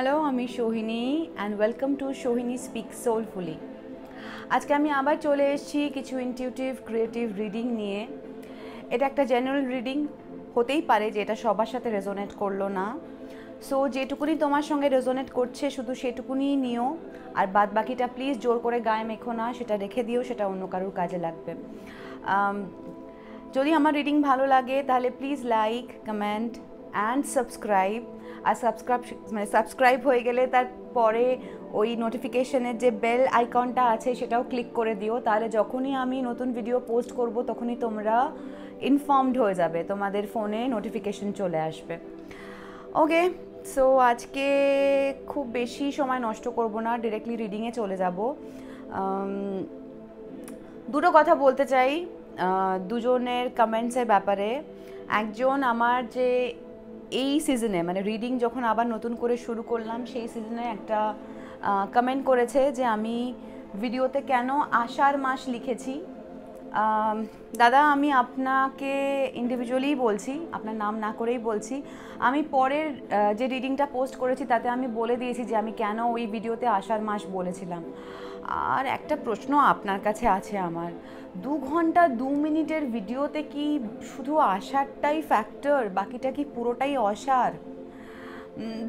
Hello, আমি Sohini and welcome to Sohini speak soulfully. আজকে আমি আবার চলে এসেছি কিছু ইনটিউটিভ ক্রিয়েটিভ রিডিং নিয়ে। এটা একটা জেনারেল রিডিং, হতেই পারে যে এটা সবার সাথে রেজোনেট করলো না। সো যেটুকুনি তোমার সঙ্গে রেজোনেট করছে শুধু সেটুকুনি নিও, আর বাদ বাকিটা প্লিজ জোর করে গায়ে মেখো না, সেটা রেখে দিও, সেটা অন্য কারোর কাজে লাগবে। যদি আমার রিডিং ভালো লাগে তাহলে please like, comment and subscribe. আর সাবস্ক্রাইব হয়ে গেলে তারপরে ওই নোটিফিকেশনের যে বেল আইকনটা আছে সেটাও ক্লিক করে দিও, তাহলে যখনই আমি নতুন ভিডিও পোস্ট করব তখনই তোমরা ইনফর্মড হয়ে যাবে, তোমাদের ফোনে নোটিফিকেশন চলে আসবে। ওকে, সো আজকে খুব বেশি সময় নষ্ট করব না, ডিরেক্টলি রিডিংয়ে চলে যাব। দুটো কথা বলতে চাই দুজনের কমেন্টসের ব্যাপারে। একজন আমার যে এই সিজনে মানে রিডিং যখন আবার নতুন করে শুরু করলাম সেই সিজনে একটা কমেন্ট করেছে যে আমি ভিডিওতে কেন আষাঢ় মাস লিখেছি। দাদা, আমি আপনাকে ইন্ডিভিজুয়ালি বলছি, আপনার নাম না করেই বলছি, আমি পরের যে রিডিংটা পোস্ট করেছি তাতে আমি বলে দিয়েছি যে আমি কেন ওই ভিডিওতে আষাঢ় মাস বলেছিলাম। আর একটা প্রশ্ন আপনার কাছে আছে আমার, 2 ঘন্টা 2 মিনিটের ভিডিওতে কি শুধু আষাঢ়টাই ফ্যাক্টর, বাকিটা কি পুরোটাই অসার?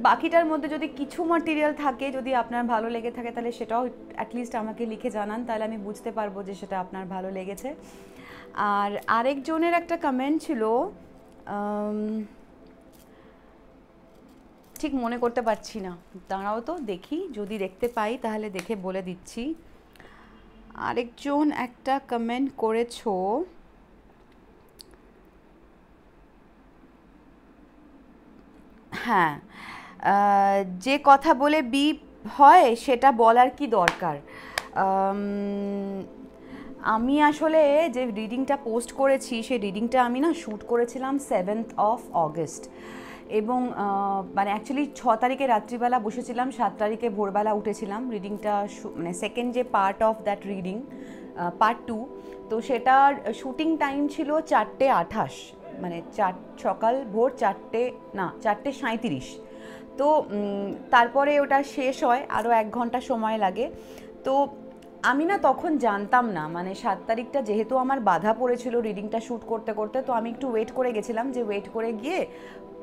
বাকিটার মধ্যে যদি কিছু ম্যাটেরিয়াল থাকে, যদি আপনার ভালো লেগে থাকে তাহলে সেটাও অ্যাটলিস্ট আমাকে লিখে জানান, তাহলে আমি বুঝতে পারবো যে সেটা আপনার ভালো লেগেছে। আর আরেকজনের একটা কমেন্ট ছিল, ঠিক মনে করতে পারছি না, দাঁড়াও তো দেখি, যদি দেখতে পাই তাহলে দেখে বলে দিচ্ছি। আরেকজন একটা কমেন্ট করেছো, হ্যাঁ, যে কথা বলে বিপ হয় সেটা বলার কি দরকার। আমি আসলে যে রিডিংটা পোস্ট করেছি সেই রিডিংটা আমি না শ্যুট করেছিলাম 7th of August, এবং মানে অ্যাকচুয়ালি 6 তারিখে রাত্রিবেলা বসেছিলাম, 7 তারিখে ভোরবেলা উঠেছিলাম। রিডিংটা মানে সেকেন্ড যে part of that reading, part 2, তো সেটার শুটিং টাইম ছিল 4:28, মানে সকাল ভোর 4:37। তো তারপরে ওটা শেষ হয়, আরও 1 ঘন্টা সময় লাগে। তো আমি না তখন জানতাম না, মানে 7 তারিখটা যেহেতু আমার বাধা পড়েছিল রিডিংটা শ্যুট করতে করতে, তো আমি একটু ওয়েট করে গেছিলাম, যে ওয়েট করে গিয়ে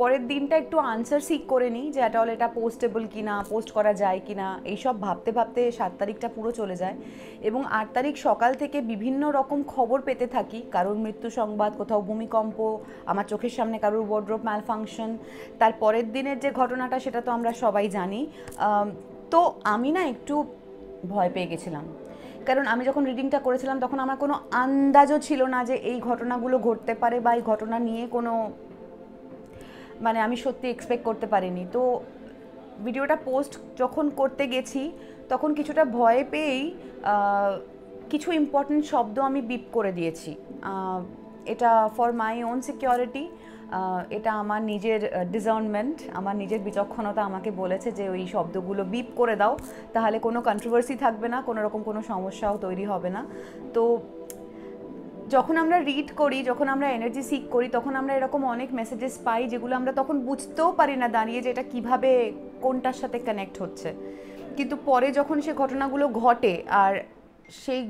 পরের দিনটা একটু আনসার সিক করে নিই যে এটা পোস্টেবল কিনা, পোস্ট করা যায় কিনা, এইসব ভাবতে ভাবতে 7 তারিখটা পুরো চলে যায়। এবং 8 তারিখ সকাল থেকে বিভিন্ন রকম খবর পেতে থাকি, কারোর মৃত্যু সংবাদ, কোথাও ভূমিকম্প, আমার চোখের সামনে কারোর ওয়ার্ড্রোব ম্যালফাংশন। তার পরের দিনের যে ঘটনাটা সেটা তো আমরা সবাই জানি। তো আমি না একটু ভয় পেয়ে গেছিলাম, কারণ আমি যখন রিডিংটা করেছিলাম তখন আমার কোনো আন্দাজও ছিল না যে এই ঘটনাগুলো ঘটতে পারে, বা এই ঘটনা নিয়ে কোনো, মানে আমি সত্যি এক্সপেক্ট করতে পারিনি। তো ভিডিওটা পোস্ট যখন করতে গেছি তখন কিছুটা ভয় পেয়েই কিছু ইম্পর্টেন্ট শব্দ আমি বিপ করে দিয়েছি। এটা ফর মাই ওন সিকিউরিটি, এটা আমার নিজের ডিসার্নমেন্ট, আমার নিজের বিচক্ষণতা আমাকে বলেছে যে ওই শব্দগুলো বিপ করে দাও, তাহলে কোনো কন্ট্রোভার্সি থাকবে না, কোনো রকম কোনো সমস্যাও তৈরি হবে না। তো যখন আমরা রিড করি, যখন আমরা এনার্জি সিক করি, তখন আমরা এরকম অনেক মেসেজেস পাই যেগুলো আমরা তখন বুঝতেও পারি না দাঁড়িয়ে যে এটা কীভাবে কোনটার সাথে কানেক্ট হচ্ছে। কিন্তু পরে যখন সে ঘটনাগুলো ঘটে আর সেই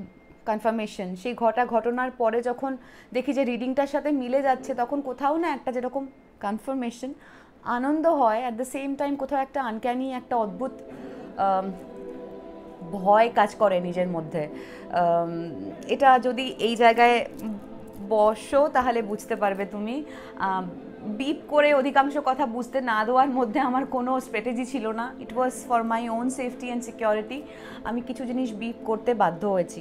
কনফার্মেশন, সেই ঘটনার পরে যখন দেখি যে রিডিংটার সাথে মিলে যাচ্ছে, তখন কোথাও না একটা যেরকম কনফার্মেশন, আনন্দ হয়, অ্যাট দ্য সেম টাইম কোথাও একটা আনক্যানি, একটা অদ্ভুত ভয় কাজ করে নিজের মধ্যে। এটা যদি এই জায়গায় বসো তাহলে বুঝতে পারবে তুমি। বিপ করে অধিকাংশ কথা বুঝতে না দেওয়ার মধ্যে আমার কোনো স্ট্র্যাটেজি ছিল না, it was for my own safety and security. আমি কিছু জিনিস বিপ করতে বাধ্য হয়েছি।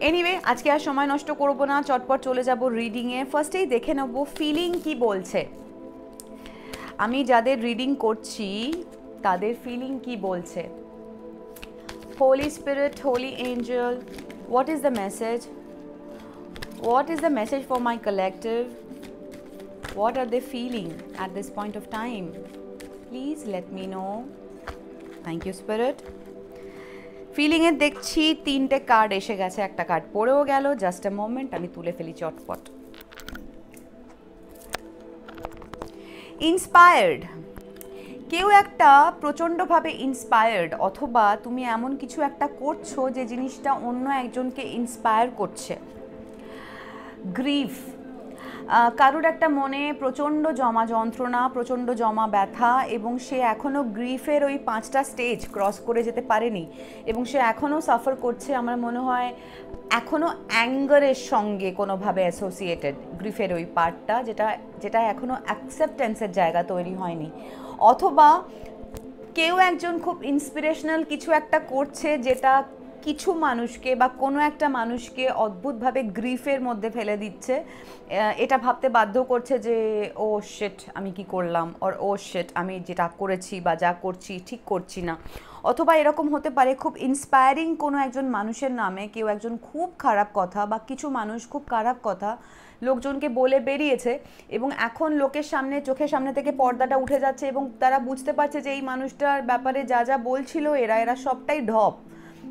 এনিওয়ে, আজকে আর সময় নষ্ট করবো না, চটপট চলে যাব রিডিংয়ে। ফার্স্টেই দেখে নেব ফিলিং কি বলছে। আমি যাদের রিডিং করছি তাদের ফিলিং কি বলছে। Holy Spirit, Holy Angel, what is the message? What is the message for my collective? What are they feeling at this point of time? Please let me know. Thank you, Spirit. Feeling এ দেখছি 3টে card এসে গেছে, একটা card পড়েও গেল। Just a moment, আমি তুলে ফেলি চটপট। Inspired. কেউ একটা প্রচণ্ডভাবে ইন্সপায়ার্ড, অথবা তুমি এমন কিছু একটা করছো যে জিনিসটা অন্য একজনকে ইন্সপায়ার করছে। গ্রিফ, কারুর একটা মনে প্রচণ্ড জমা যন্ত্রণা, প্রচণ্ড জমা ব্যথা, এবং সে এখনও গ্রিফের ওই 5টা স্টেজ ক্রস করে যেতে পারেনি, এবং সে এখনও সাফার করছে। আমার মনে হয় এখনও অ্যাঙ্গারের সঙ্গে কোনোভাবে অ্যাসোসিয়েটেড গ্রিফের ওই পার্টটা, যেটা এখনও অ্যাকসেপ্টেন্সের জায়গা তৈরি হয়নি। অথবা কেউ একজন খুব ইন্সপিরেশনাল কিছু একটা করছে, যেটা কিছু মানুষকে বা কোনো একটা মানুষকে অদ্ভুতভাবে গ্রিফের মধ্যে ফেলে দিচ্ছে। এটা ভাবতে বাধ্য করছে যে ও শিট, আমি কি করলাম, আর ও শিট, আমি যেটা করেছি বা যা করছি ঠিক করছি না। অথবা এরকম হতে পারে খুব ইন্সপায়ারিং কোনো একজন মানুষের নামে কেউ একজন খুব খারাপ কথা বা কিছু মানুষ খুব খারাপ কথা লোকজনকে বলে বেরিয়েছে, এবং এখন লোকের সামনে, চোখের সামনে থেকে পর্দাটা উঠে যাচ্ছে, এবং তারা বুঝতে পারছে যে এই মানুষটার ব্যাপারে যা যা বলছিল এরা সবটাই ঢপ।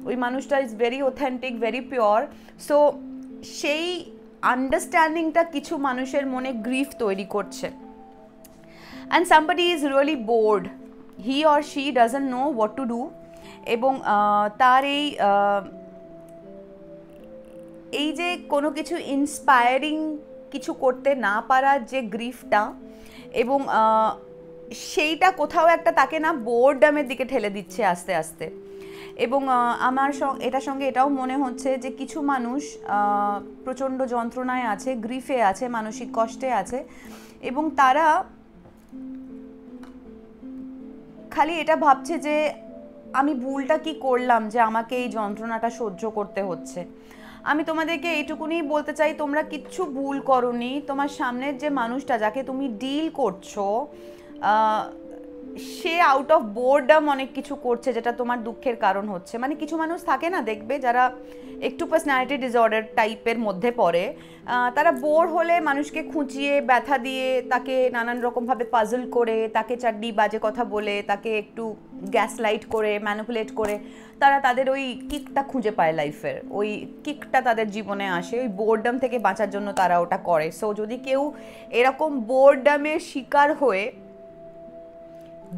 ওই মানুষটা is very authentic, very pure. So সেই আন্ডারস্ট্যান্ডিংটা কিছু মানুষের মনে গ্রিফ তৈরি করছে। And somebody is really board, he or she doesn't know what to do, এবং তার এই যে কোনো কিছু ইন্সপায়ারিং কিছু করতে না পারার যে গ্রিফটা, এবং সেইটা কোথাও একটা তাকে না বোরডামের দিকে ঠেলে দিচ্ছে আস্তে আস্তে। এবং আমার এটার সঙ্গে এটাও মনে হচ্ছে যে কিছু মানুষ প্রচণ্ড যন্ত্রণায় আছে, গ্রিফে আছে, মানসিক কষ্টে আছে, এবং তারা খালি এটা ভাবছে যে আমি ভুলটা কি করলাম যে আমাকে এই যন্ত্রণাটা সহ্য করতে হচ্ছে। আমি তোমাদেরকে এইটুকুনি বলতে চাই, তোমরা কিচ্ছু ভুল করোনি। তোমার সামনের যে মানুষটা যাকে তুমি ডিল করছো, সে আউট অফ বোরডাম অনেক কিছু করছে, যেটা তোমার দুঃখের কারণ হচ্ছে। মানে কিছু মানুষ থাকে না, দেখবে যারা একটু পার্সোনালিটি ডিসঅর্ডার টাইপের মধ্যে পড়ে, তারা বোর হলে মানুষকে খুঁচিয়ে ব্যথা দিয়ে, তাকে নানান রকমভাবে পাজল করে, তাকে চারটি বাজে কথা বলে, তাকে একটু গ্যাস লাইট করে, ম্যানিপুলেট করে তারা তাদের ওই কিকটা খুঁজে পায় লাইফের, ওই কিকটা তাদের জীবনে আসে। ওই বোরডাম থেকে বাঁচার জন্য তারা ওটা করে। সো যদি কেউ এরকম বোরডামের শিকার হয়ে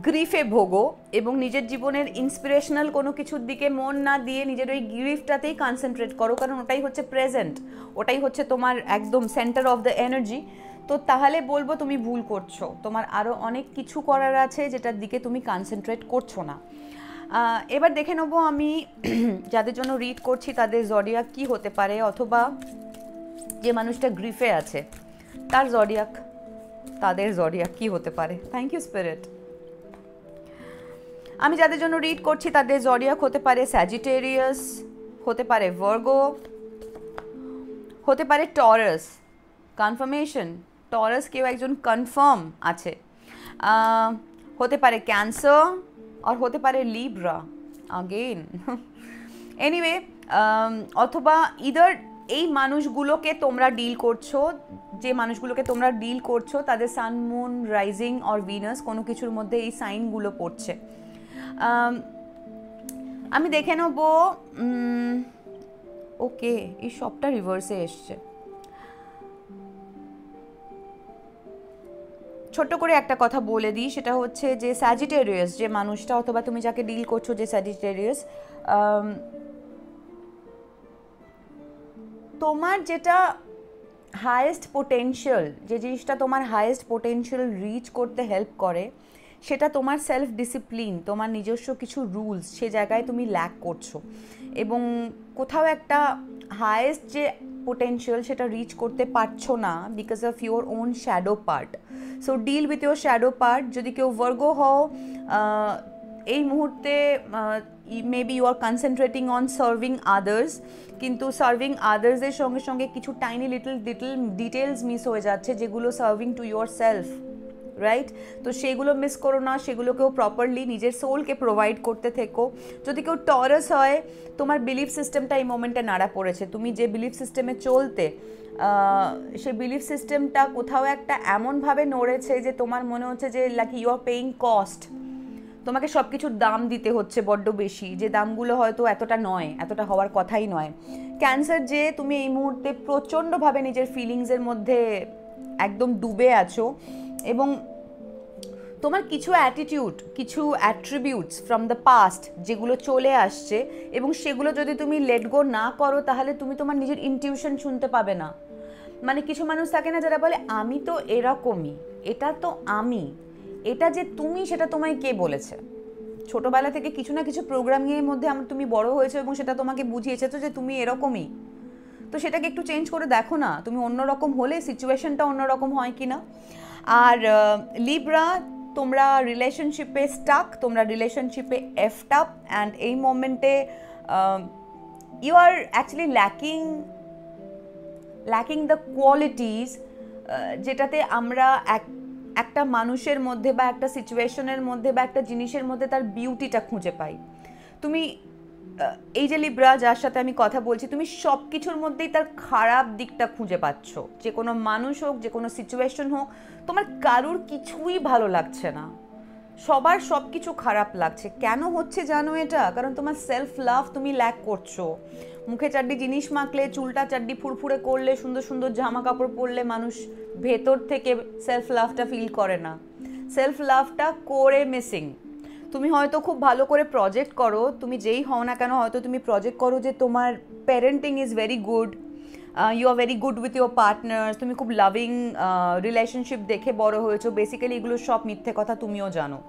গ্রিফে ভোগো এবং নিজের জীবনের ইন্সপিরেশনাল কোনো কিছুর দিকে মন না দিয়ে নিজের ওই গ্রিফটাতেই কনসেন্ট্রেট করো, কারণ ওটাই হচ্ছে প্রেজেন্ট, ওটাই হচ্ছে তোমার একদম সেন্টার অফ দ্য এনার্জি, তো তাহলে বলবো তুমি ভুল করছো। তোমার আরও অনেক কিছু করার আছে যেটার দিকে তুমি কনসেন্ট্রেট করছো না। এবার দেখে নেবো আমি যাদের জন্য রিড করছি তাদের জডিয়াক কি হতে পারে, অথবা যে মানুষটা গ্রিফে আছে তার জডিয়াক, তাদের জডিয়াক কি হতে পারে। Thank you spirit. আমি যাদের জন্য রিড করছি তাদের জডিয়াক হতে পারে স্যাজিটেরিয়াস, হতে পারে ভার্গো, হতে পারে টরাস। কনফার্মেশন, টরাস কেউ একজন কনফার্ম আছে, হতে পারে ক্যান্সার, আর হতে পারে লিব্রা আগেন। এনিওয়ে, অথবা ইদার এই মানুষগুলোকে তোমরা ডিল করছো, যে মানুষগুলোকে তোমরা ডিল করছো তাদের সান, মুন, রাইজিং অর ভিনাস কোনো কিছুর মধ্যে এই সাইনগুলো পড়ছে। আমি দেখে নেব। ওকে, এই সবটা রিভার্সে এসছে। ছোট্ট করে একটা কথা বলে দিই, সেটা হচ্ছে যে স্যাজিটেরিয়াস যে মানুষটা, অথবা তুমি যাকে ডিল করছো যে স্যাজিটেরিয়াস, তোমার যেটা হায়েস্ট পোটেনশিয়াল, যে জিনিসটা তোমার হায়েস্ট পোটেনশিয়াল রিচ করতে হেল্প করে, সেটা তোমার সেলফ ডিসিপ্লিন, তোমার নিজস্ব কিছু রুলস, সে জায়গায় তুমি ল্যাক করছো, এবং কোথাও একটা হায়েস্ট যে পোটেনশিয়াল সেটা রিচ করতে পারছো না because of your own shadow part. So deal with your shadow part. যদি কেউ ভার্গো হও, এই মুহূর্তে maybe you are concentrating on serving others, কিন্তু সার্ভিং আদার্সের সঙ্গে সঙ্গে কিছু টাইনি লিটল ডিটেলস মিস হয়ে যাচ্ছে, যেগুলো serving to your self, right? তো সেগুলো মিস করো না, সেগুলোকেও প্রপারলি নিজের সোলকে প্রোভাইড করতে থেকো। যদি কেউ টরাস হয়, তোমার বিলিফ সিস্টেমটা এই মোমেন্টে নাড়া পড়েছে, তুমি যে বিলিফ সিস্টেমে চলতে, সেই বিলিফ সিস্টেমটা কোথাও একটা এমনভাবে নড়েছে যে তোমার মনে হচ্ছে যে like you are paying cost, তোমাকে সব কিছুর দাম দিতে হচ্ছে বড্ড বেশি, যে দামগুলো হয়তো এতটা নয়, এতটা হওয়ার কথাই নয়। ক্যান্সার, যে তুমি এই মুহূর্তে প্রচণ্ডভাবে নিজের ফিলিংসের মধ্যে একদম ডুবে আছো, এবং তোমার কিছু অ্যাটিটিউড, কিছু অ্যাট্রিবিউটস ফ্রম দ্য পাস্ট যেগুলো চলে আসছে, এবং সেগুলো যদি তুমি লেট গো না করো তাহলে তুমি তোমার নিজের ইনটিউশন শুনতে পাবে না। মানে কিছু মানুষ থাকে না যারা বলে আমি তো এরকমই, এটা তো আমি, এটা যে তুমি সেটা তোমায় কে বলেছে? ছোটবেলা থেকে কিছু না কিছু প্রোগ্রামিংয়ের মধ্যে তুমি বড় হয়েছো এবং সেটা তোমাকে বুঝিয়েছে তো যে তুমি এরকমই। তো সেটাকে একটু চেঞ্জ করে দেখো না, তুমি অন্যরকম হলে সিচুয়েশনটা অন্যরকম হয় কি না। আর লিব্রা, তোমরা রিলেশনশিপে স্টাক, তোমরা রিলেশনশিপে এফড আপ, অ্যান্ড এই মোমেন্টে you are actually lacking the qualities যেটাতে আমরা একটা মানুষের মধ্যে বা একটা সিচুয়েশনের মধ্যে বা একটা জিনিসের মধ্যে তার বিউটিটা খুঁজে পাই। তুমি এই যে লিব্রা যার সাথে আমি কথা বলছি, তুমি সব কিছুর মধ্যেই তার খারাপ দিকটা খুঁজে পাচ্ছ। যে কোনো মানুষ হোক, যে কোনো সিচুয়েশন হোক, তোমার কারুর কিছুই ভালো লাগছে না, সবার সব কিছু খারাপ লাগছে। কেন হচ্ছে জানো এটা? কারণ তোমার সেলফ লাভ তুমি ল্যাক করছো। মুখে চারটি জিনিস মাখলে, চুলটা চারটি ফুরফুরে করলে, সুন্দর সুন্দর জামা কাপড় পরলে মানুষ ভেতর থেকে সেলফ লাভটা ফিল করে না। সেলফ লাভটা করে মিসিং। তুমি হয়তো খুব ভালো করে প্রজেক্ট করো, তুমি যেই হও না কেন, হয়তো তুমি প্রজেক্ট করো যে তোমার parenting is very good, you are very good with your partner, তুমি খুব লাভিং রিলেশনশিপ দেখে বড় হয়েছো। বেসিক্যালি এগুলো সব মিথ্যে কথা, তুমিও জানো।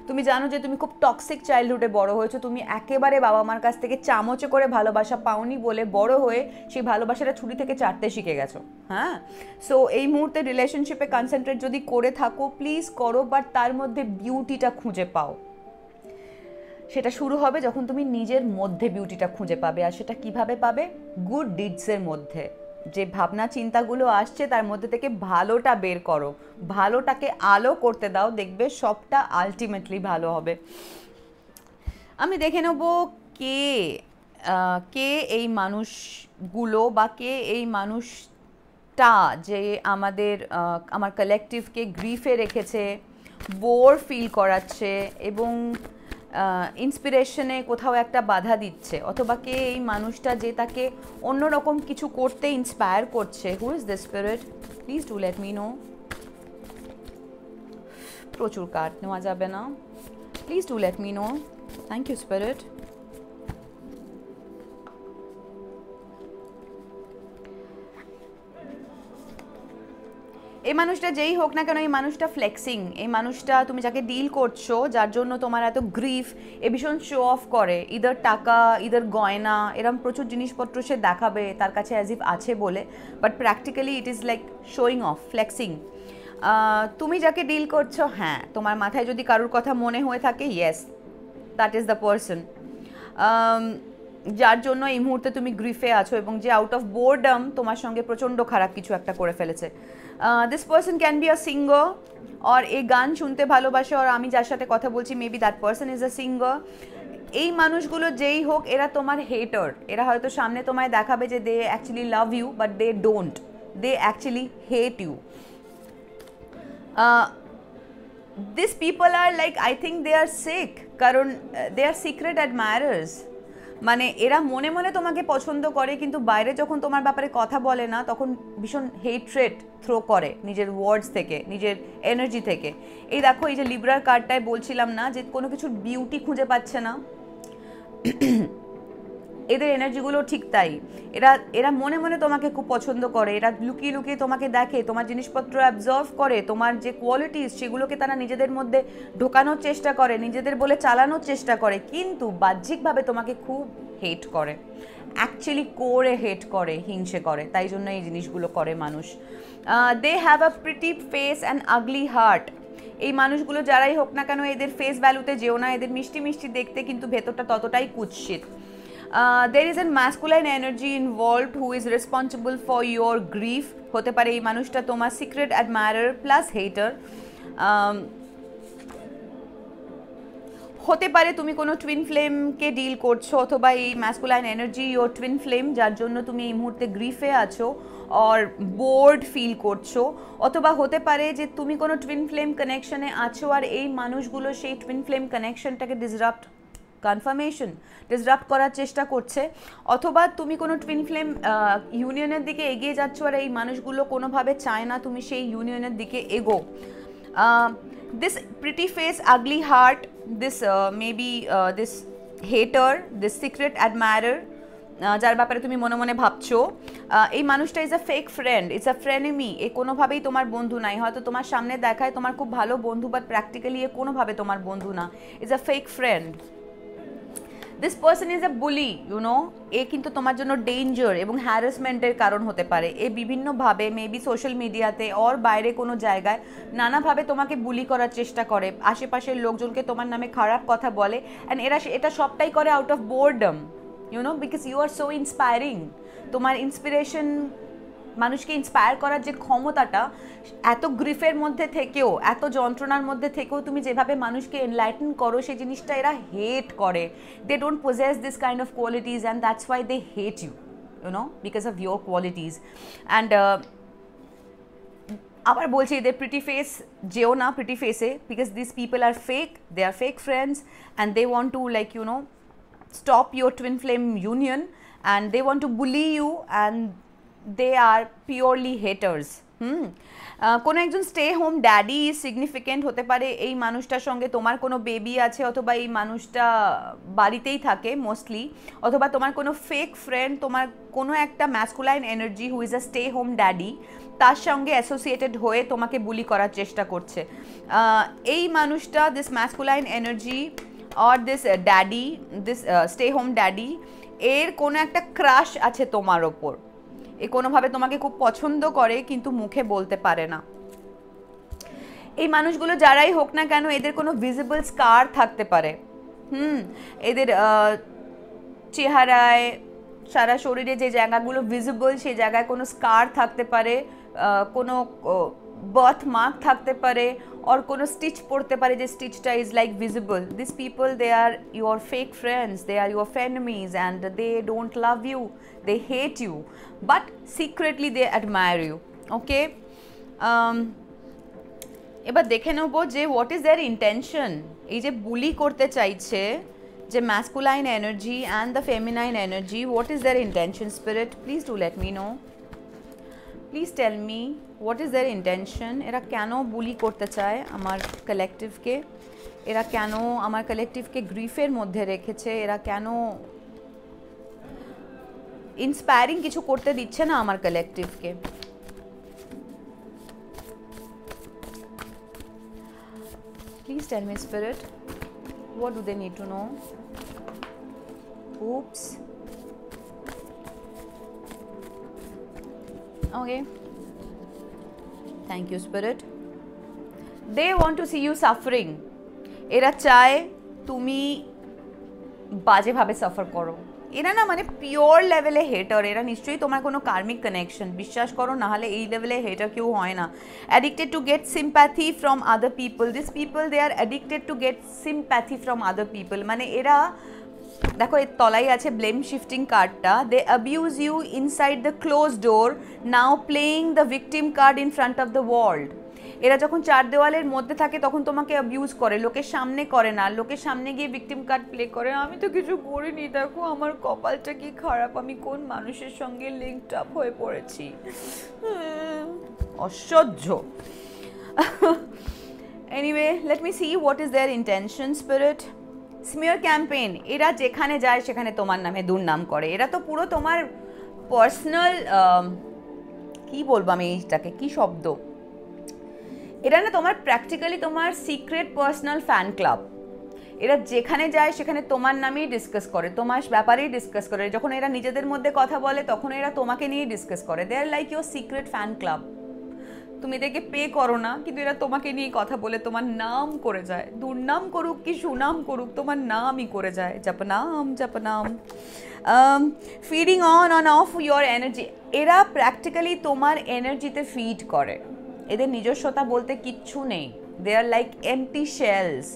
তুমি জানো যে তুমি খুব টক্সিক চাইল্ডহুডে বড় হয়েছো, তুমি একেবারে বাবা মার কাছ থেকে চামচে করে ভালোবাসা পাওনি বলে বড় হয়ে সেই ভালোবাসাটা ছুরি থেকে চাটতে শিখে গেছো। হ্যাঁ, সো এই মুহূর্তে রিলেশনশিপে কনসেন্ট্রেট যদি করে থাকো, প্লিজ করো, বাট তার মধ্যে বিউটিটা খুঁজে পাও। সেটা শুরু হবে যখন তুমি নিজের মধ্যে বিউটিটা খুঁজে পাবে। আর সেটা কিভাবে পাবে? গুড ডিডসের মধ্যে। যে ভাবনা চিন্তাগুলো আসছে তার মধ্যে থেকে ভালোটা বের করো, ভালোটাকে আলো করতে দাও, দেখবে সবটা আলটিমেটলি ভালো হবে। আমি দেখে নেব কে এই মানুষগুলো বা কে এই মানুষটা যে আমার কালেকটিভকে গ্রিফে রেখেছে, বোর ফিল করাচ্ছে এবং ইন্সপিরেশনে কোথাও একটা বাধা দিচ্ছে, অথবা কে এই মানুষটা যে তাকে অন্যরকম কিছু করতে ইন্সপায়ার করছে। Who is the spirit? Please do let me know. প্রচুর কার্ড নেওয়া যাবে না, please do let me know. Thank you spirit. এই মানুষটা যেই হোক না কেন, এই মানুষটা ফ্লেক্সিং, এই মানুষটা তুমি যাকে ডিল করছো, যার জন্য তোমার এত গ্রিফ, এ ভীষণ শো অফ করে, ইদার টাকা, ইদার গয়না, এরম প্রচুর জিনিসপত্র সে দেখাবে তার কাছে অ্যাজ ইফ আছে বলে, but practically it is like showing off, flexing. তুমি যাকে ডিল করছো, হ্যাঁ, তোমার মাথায় যদি কারোর কথা মনে হয়ে থাকে, yes, that is the person যার জন্য এই মুহূর্তে তুমি গ্রিফে আছো এবং যে আউট অফ বোরডম তোমার সঙ্গে প্রচণ্ড খারাপ কিছু একটা করে ফেলেছে। This person can be a singer, আর এই গান শুনতে ভালোবাসে, আর আমি যার সাথে কথা বলছি maybe that person is a singer. এই মানুষগুলো যেই হোক, এরা তোমার হেটার। এরা হয়তো সামনে তোমায় দেখাবে যে they actually love you, but they don't, they actually hate you. These people are like, I think they are sick, কারণ they are secret admirers। মানে এরা মনে মনে তোমাকে পছন্দ করে, কিন্তু বাইরে যখন তোমার ব্যাপারে কথা বলে না, তখন ভীষণ হেট্রেট থ্রো করে নিজের ওয়ার্ডস থেকে, নিজের এনার্জি থেকে। এই দেখো, এই যে লিব্রার কার্ডটায় বলছিলাম না যে কোনো কিছুর বিউটি খুঁজে পাচ্ছে না, এদের এনার্জিগুলো ঠিক তাই। এরা মনে মনে তোমাকে খুব পছন্দ করে, এরা লুকিয়ে লুকিয়ে তোমাকে দেখে, তোমার জিনিসপত্র অ্যাবজর্ভ করে, তোমার যে কোয়ালিটিস সেগুলোকে তারা নিজেদের মধ্যে ঢোকানোর চেষ্টা করে, নিজেদের বলে চালানোর চেষ্টা করে, কিন্তু বাহ্যিকভাবে তোমাকে খুব হেট করে, অ্যাকচুয়ালি করে হেট করে, হিংসে করে। তাই জন্য এই জিনিসগুলো করে মানুষ। They have a pretty face and ugly heart. এই মানুষগুলো যারাই হোক না কেন, এদের ফেস ভ্যালুতে যেও না, এদের মিষ্টি মিষ্টি দেখতে, কিন্তু ভেতরটা ততটাই কুৎসিত। There is a masculine energy involved who is responsible for your grief. হতে পারে এই মানুষটা তোমার সিক্রেট অ্যাডমায়ারার প্লাস হেটার। হতে পারে তুমি কোনো টুইন ফ্লেমকে ডিল করছো, অথবা এই ম্যাসকুলাইন এনার্জি ওর টুইন ফ্লেম, যার জন্য তুমি এই মুহূর্তে গ্রিফে আছো আর বোর্ড ফিল করছো। অথবা হতে পারে যে তুমি কোনো টুইন ফ্লেম কানেকশনে আছো আর এই মানুষগুলো সেই টুইন ফ্লেম কানেকশনটাকে ডিসরাপ্ট করার চেষ্টা করছে। অথবা তুমি কোনো টুইন ফ্লেম ইউনিয়নের দিকে এগিয়ে যাচ্ছ আর এই মানুষগুলো কোনোভাবে চায় না তুমি সেই ইউনিয়নের দিকে এগো। this pretty face, ugly heart, this maybe this hater, this secret admirer, যার ব্যাপারে তুমি মনে মনে ভাবছো, এই মানুষটা is a fake friend, it's a frenemy. এ কোনোভাবেই তোমার বন্ধু নাই। হয়তো তোমার সামনে দেখায় তোমার খুব ভালো বন্ধু, বাট প্র্যাকটিক্যালি এ কোনোভাবে তোমার বন্ধু না, is a fake friend. This person is a bully, you know. এ কিন্তু তোমার জন্য ডেঞ্জার এবং হ্যারাসমেন্টের কারণ হতে পারে। এ বিভিন্নভাবে মেবি সোশ্যাল মিডিয়াতে ওর বাইরে কোনো জায়গায় নানাভাবে তোমাকে বুলি করার চেষ্টা করে, আশেপাশের লোকজনকে তোমার নামে খারাপ কথা বলে, অ্যান্ড এটা সবটাই করে out of boredom, you know, because you are so inspiring. তোমার ইন্সপিরেশন, মানুষকে ইন্সপায়ার করার যে ক্ষমতাটা, এত গ্রিফের মধ্যে থেকেও, এত যন্ত্রণার মধ্যে থেকেও তুমি যেভাবে মানুষকে এনলাইটেন করো, সেই জিনিসটা এরা হেট করে। They don't possess this kind of qualities and that's why they hate you, you know, because of your qualities. And আবার বলছি, এদের প্রিটি ফেস যেও না প্রিটি ফেসে, because this people are fake, they are fake friends, and they want to, like, you know, stop your twin flame union, and they want to bully you, and they are purely haters. কোনো একজন stay home daddy significant হতে পারে। এই মানুষটার সঙ্গে তোমার কোনো baby আছে, অথবা এই মানুষটা বাড়িতেই থাকে মোস্টলি, অথবা তোমার কোনো ফেক ফ্রেন্ড, তোমার কোনো একটা masculine energy who is a stay home daddy, তার সঙ্গে অ্যাসোসিয়েটেড হয়ে তোমাকে বুলি করার চেষ্টা করছে। এই মানুষটা, this masculine energy or this daddy, this stay home daddy, এর কোনো একটা ক্রাশ আছে তোমার ওপর। এ কোনোভাবে তোমাকে খুব পছন্দ করে, কিন্তু মুখে বলতে পারে না। এই মানুষগুলো যারাই হোক না কেন, এদের কোনো ভিজিবল স্কার থাকতে পারে। এদের চেহারায়, সারা শরীরে যে জায়গাগুলো ভিজিবল, সেই জায়গায় কোনো স্কার থাকতে পারে, কোনো বার্থ মার্ক থাকতে পারে, or কোনো স্টিচ পড়তে পারে, যে স্টিচটা is like visible. This people, they are your fake friends, they are your frenemies, and they don't love you, they hate you, but secretly they admire you. Okay, এবার দেখে নেবো যে হোয়াট ইজ দেয়ার ইন্টেনশন। এই যে বুলি করতে চাইছে, যে masculine energy and the feminine energy, what is their intention? Spirit, please do let me know, please tell me what is their intention. এরা কেন বুলি করতে চায় আমার কালেকটিভকে? এরা কেন আমার কালেকটিভকে গ্রিফের মধ্যে রেখেছে? এরা কেন ইন্সপায়ারিং কিছু করতে দিচ্ছে না আমার কালেকটিভকে? Please tell me spirit, what do they need to know? Oops. Okay, thank you spirit. They want to see you suffering. এরা চায় তুমি বাজে ভাবে সাফার করো। এরা না মানে পিওর লেভেলে হেটার। এরা নিশ্চয়ই তোমার কোনো কার্মিক কানেকশন, বিশ্বাস করো, না হলে এই লেভেলে হেটার কেউ হয় না। Addicted to get sympathy from other people. This people, they are addicted to get sympathy from other people. মানে এরা, দেখো এর তলায় আছে ব্লেম শিফটিং কার্ডটা। They abuse you inside the close door, now playing the victim card in front of the world. এরা যখন চার দেওয়ালের মধ্যে থাকে তখন তোমাকে অ্যাবিউজ করে, লোকের সামনে করে না, লোকের সামনে গিয়ে ভিকটিম কার্ড প্লে করে। আমি তো কিছু করিনি, দেখো আমার কপালটা কি খারাপ, আমি কোন মানুষের সঙ্গে লিঙ্কড আপ হয়ে পড়েছি। অসহ্য। Anyway, let me see what is their intention spirit. Smear campaign, এরা যেখানে যায় সেখানে তোমার নামে দুর্নাম করে। এরা তো পুরো তোমার পার্সোনাল, কি বলবো আমি এইটাকে, কি শব্দ, এরা না তোমার প্র্যাকটিক্যালি তোমার সিক্রেট পার্সোনাল ফ্যান ক্লাব। এরা যেখানে যায় সেখানে তোমার নামেই ডিসকাস করে, তোমার ব্যাপারেই ডিসকাস করে। যখন এরা নিজেদের মধ্যে কথা বলে তখন এরা তোমাকে নিয়েই ডিসকাস করে। They are like your secret fan club. তুমি এদেরকে পে করো না, কিন্তু এরা তোমাকে নিয়ে কথা বলে তোমার নাম করে যায়। দুর্নাম করুক কি সুনাম করুক, তোমার নামই করে যায়। জপনাম জপনাম। Feeding on of your energy. এরা প্র্যাকটিক্যালি তোমার এনার্জিতে ফিড করে। এদের নিজস্বতা বলতে কিচ্ছু নেই। They are like empty shells.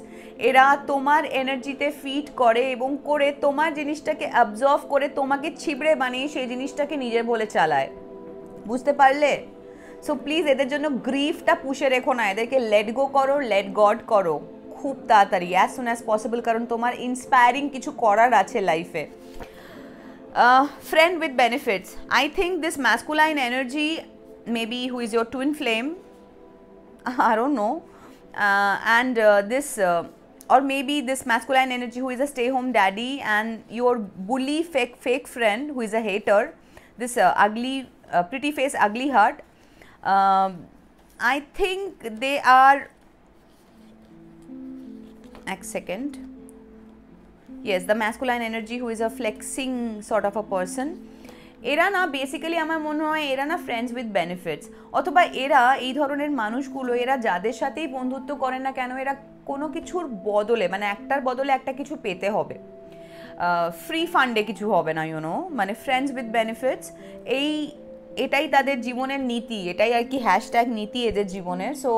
এরা তোমার এনার্জিতে ফিড করে এবং করে তোমার জিনিসটাকে অ্যাবজর্ভ করে তোমাকে ছিবড়ে বানিয়ে সেই জিনিসটাকে নিজের বলে চালায়। বুঝতে পারলে? সো প্লিজ এদের জন্য গ্রিফটা পুষে রেখো না, এদেরকে লেট গো করো, লেট গড করো খুব তাড়াতাড়ি, অ্যাজ সুন অ্যাজ পসিবল, কারণ তোমার ইন্সপায়ারিং কিছু করার আছে লাইফে। Friend with benefits. I think this masculine energy, maybe who is your twin flame, I don't know, and this or maybe this masculine energy who is a stay home daddy, and your bully fake friend who is a hater, this ugly pretty face ugly heart. I think they are, a second, yes, the masculine energy who is a flexing sort of a person. এরা না basically আমার মনে হয় এরা না friends with benefits, অথবা এরা এই ধরনের মানুষগুলো এরা যাদের সাথেই বন্ধুত্ব করে না কেন এরা কোনো কিছুর বদলে, মানে একটার বদলে একটা কিছু পেতে হবে, ফ্রি ফান্ডে কিছু হবে না, ইউনো, মানে ফ্রেন্ডস উইথ বেনিফিটস, এটাই তাদের জীবনের নীতি, এটাই আর কি হ্যাশট্যাগ নীতি এদের জীবনের। সো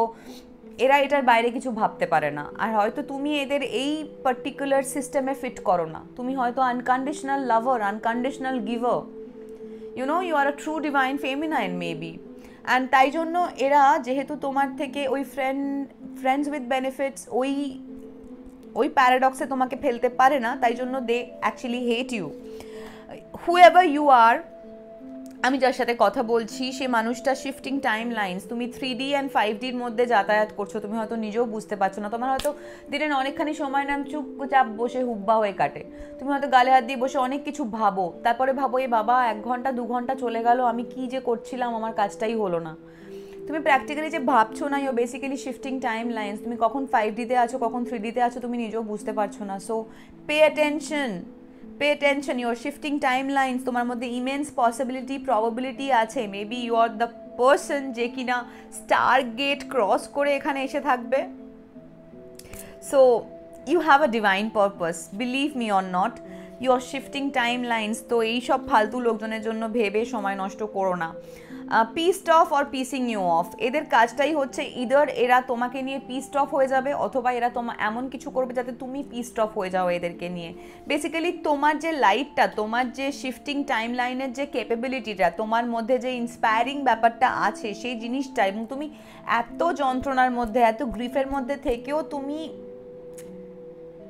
এরা এটার বাইরে কিছু ভাবতে পারে না। আর হয়তো তুমি এদের এই পার্টিকুলার সিস্টেমে ফিট করো না, তুমি হয়তো unconditional lover, unconditional giver, you know, you are a true divine feminine maybe, and তাই জন্য এরা যেহেতু তোমার থেকে ওই ফ্রেন্ডস উইথ বেনিফিটস ওই প্যারাডক্সে তোমাকে ফেলতে পারে না, তাই জন্য they actually hate you. Whoever you are, আমি যার সাথে কথা বলছি সে মানুষটা শিফটিং টাইম লাইন্স, তুমি 3D অ্যান্ড 5Dর মধ্যে যাতায়াত করছো, তুমি হয়তো নিজেও বুঝতে পারছো না, তোমার হয়তো দিনের অনেকখানি সময় নাম চুপচাপ বসে হুব্বা হয়ে কাটে, তুমি হয়তো গালে হাত দিয়ে বসে অনেক কিছু ভাবো, তারপরে ভাবো এ বাবা 1 ঘন্টা 2 ঘন্টা চলে গেল, আমি কি যে করছিলাম, আমার কাজটাই হলো না। তুমি প্র্যাকটিক্যালি যে ভাবছো না, you basically shifting timelines, তুমি কখন 5Dতে আছো কখন 3Dতে আছো তুমি নিজেও বুঝতে পারছো না। So pay attention, pay attention, you are shifting timelines, তোমার মধ্যে immense possibility probability আছে, maybe you are the person যে কিনা স্টার গেট ক্রস করে এখানে এসে থাকবে। so you have a divine purpose, believe me or not, you are shifting timelines। তো এই সব ফালতু লোকজনের জন্য ভেবে সময় নষ্ট করো না। Pissed off or pissing you off, এদের কাজটাই হচ্ছে ইদার এরা তোমাকে নিয়ে পিসড অফ হয়ে যাবে, অথবা এরা এমন কিছু করবে যাতে তুমি পিসড অফ হয়ে যাও এদেরকে নিয়ে। বেসিক্যালি তোমার যে লাইটটা, তোমার যে শিফটিং টাইম লাইনের যে ক্যাপাবিলিটিটা, তোমার মধ্যে যে ইন্সপায়ারিং ব্যাপারটা আছে সেই জিনিসটা, এবং তুমি এত যন্ত্রণার মধ্যে এত গ্রিফের মধ্যে থেকেও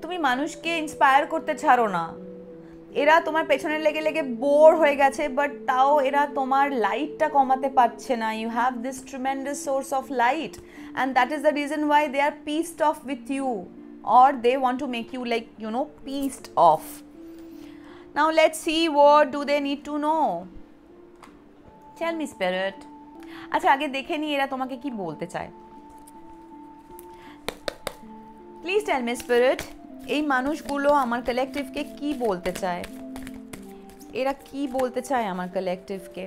তুমি মানুষকে ইন্সপায়ার করতে ছাড়ো না। এরা তোমার পেছনে লেগে লেগে বোর হয়ে গেছে, বাট তাও এরা তোমার লাইটটা কমাতে পারছে না। You have this tremendous source of light, and that is the reason why they are pissed off with you, or they want to make you like you know pissed off. Now let's see what do they need to know, tell me spirit. আচ্ছা আগে দেখে নি এরা তোমাকে কি বলতে চায়, please tell me spirit. এই মানুষগুলো আমার কালেকটিভকে কি বলতে চায়, এরা কি বলতে চায় আমার কালেকটিভকে?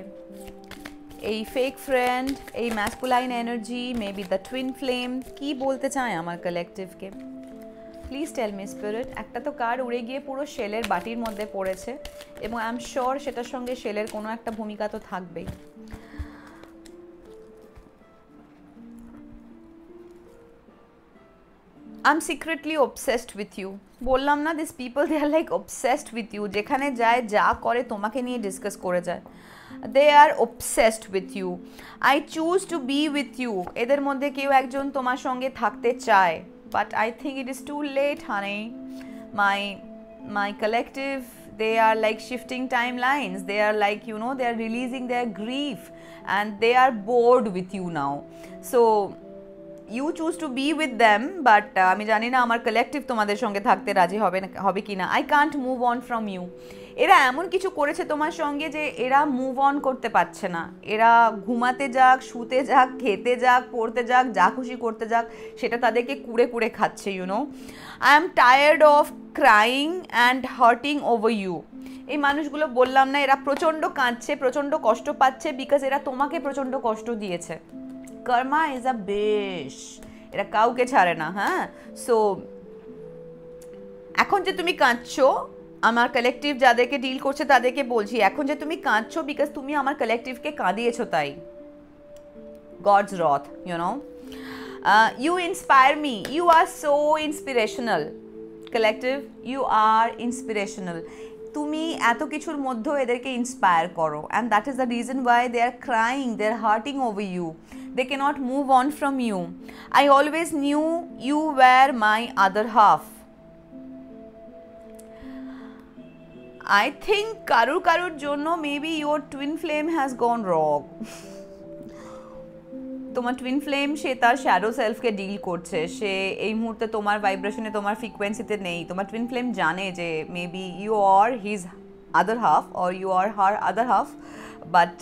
এই ফেক ফ্রেন্ড, এই masculine energy, maybe the twin flame, কি বলতে চায় আমার কালেকটিভকে? Please tell me spirit. একটা তো কার্ড উড়ে গিয়ে পুরো শেলের বাটির মধ্যে পড়েছে, এবং আই এম শিওর সেটার সঙ্গে শেলের কোনো একটা ভূমিকা তো থাকবেই। I'm secretly obsessed with you, বললাম না, this people they are like obsessed with you, যেখানে যায় যা করে তোমাকে নিয়ে ডিসকাস করে যায়, দে আর obsessed with you, I choose to be with you, এদের মধ্যে কেউ একজন তোমার সঙ্গে থাকতে চায়, but I think it is too late honey, my collective, they are like shifting timelines, they are like, you know, they are releasing their grief and they are bored with you now, so you choose to be with them, but আমি জানি না আমার collective তোমাদের সঙ্গে থাকতে রাজি হবে কিনা। I can't move on from you, এরা এমন কিছু করেছে তোমার সঙ্গে যে এরা মুভ অন করতে পারছে না, এরা ঘুমাতে যাক, শুতে যাক, খেতে যাক, পড়তে যাক, যা খুশি করতে যাক, সেটা তাদেরকে কুড়ে কুড়ে খাচ্ছে, you know. I am tired of crying and hurting over you, এই মানুষগুলো বললাম না এরা প্রচণ্ড কাঁদছে, প্রচণ্ড কষ্ট পাচ্ছে, বিকজ এরা তোমাকে প্রচণ্ড কষ্ট দিয়েছে। কর্মা ইজ আ বেশ, এরা কাউকে ছাড়ে না। হ্যাঁ, সো এখন যে তুমি কাঁদছো, আমার কালেকটিভ যাদেরকে ডিল করছে তাদেরকে বলছি, এখন যে তুমি কাঁদছো বিকজ তুমি আমার কালেকটিভকে কাঁদিয়েছো, তাই God's wrath, you know. You inspire me, you are so inspirational collective, you are inspirational, তুমি এত কিছুর মধ্যেও এদেরকে ইন্সপায়ার করো, and that is the reason why they are crying, they are hurting over you, they cannot move on from you. I always knew you were my other half. I think karur jonno maybe your twin flame has gone wrong. তোমার twin flame সে তার shadow সেলফকে deal করছে, সে এই মুহূর্তে তোমার ভাইব্রেশনে তোমার ফ্রিকোয়েন্সিতে নেই। তোমার টুইন ফ্লেম জানে যে maybe you are his other half or you are her other half, but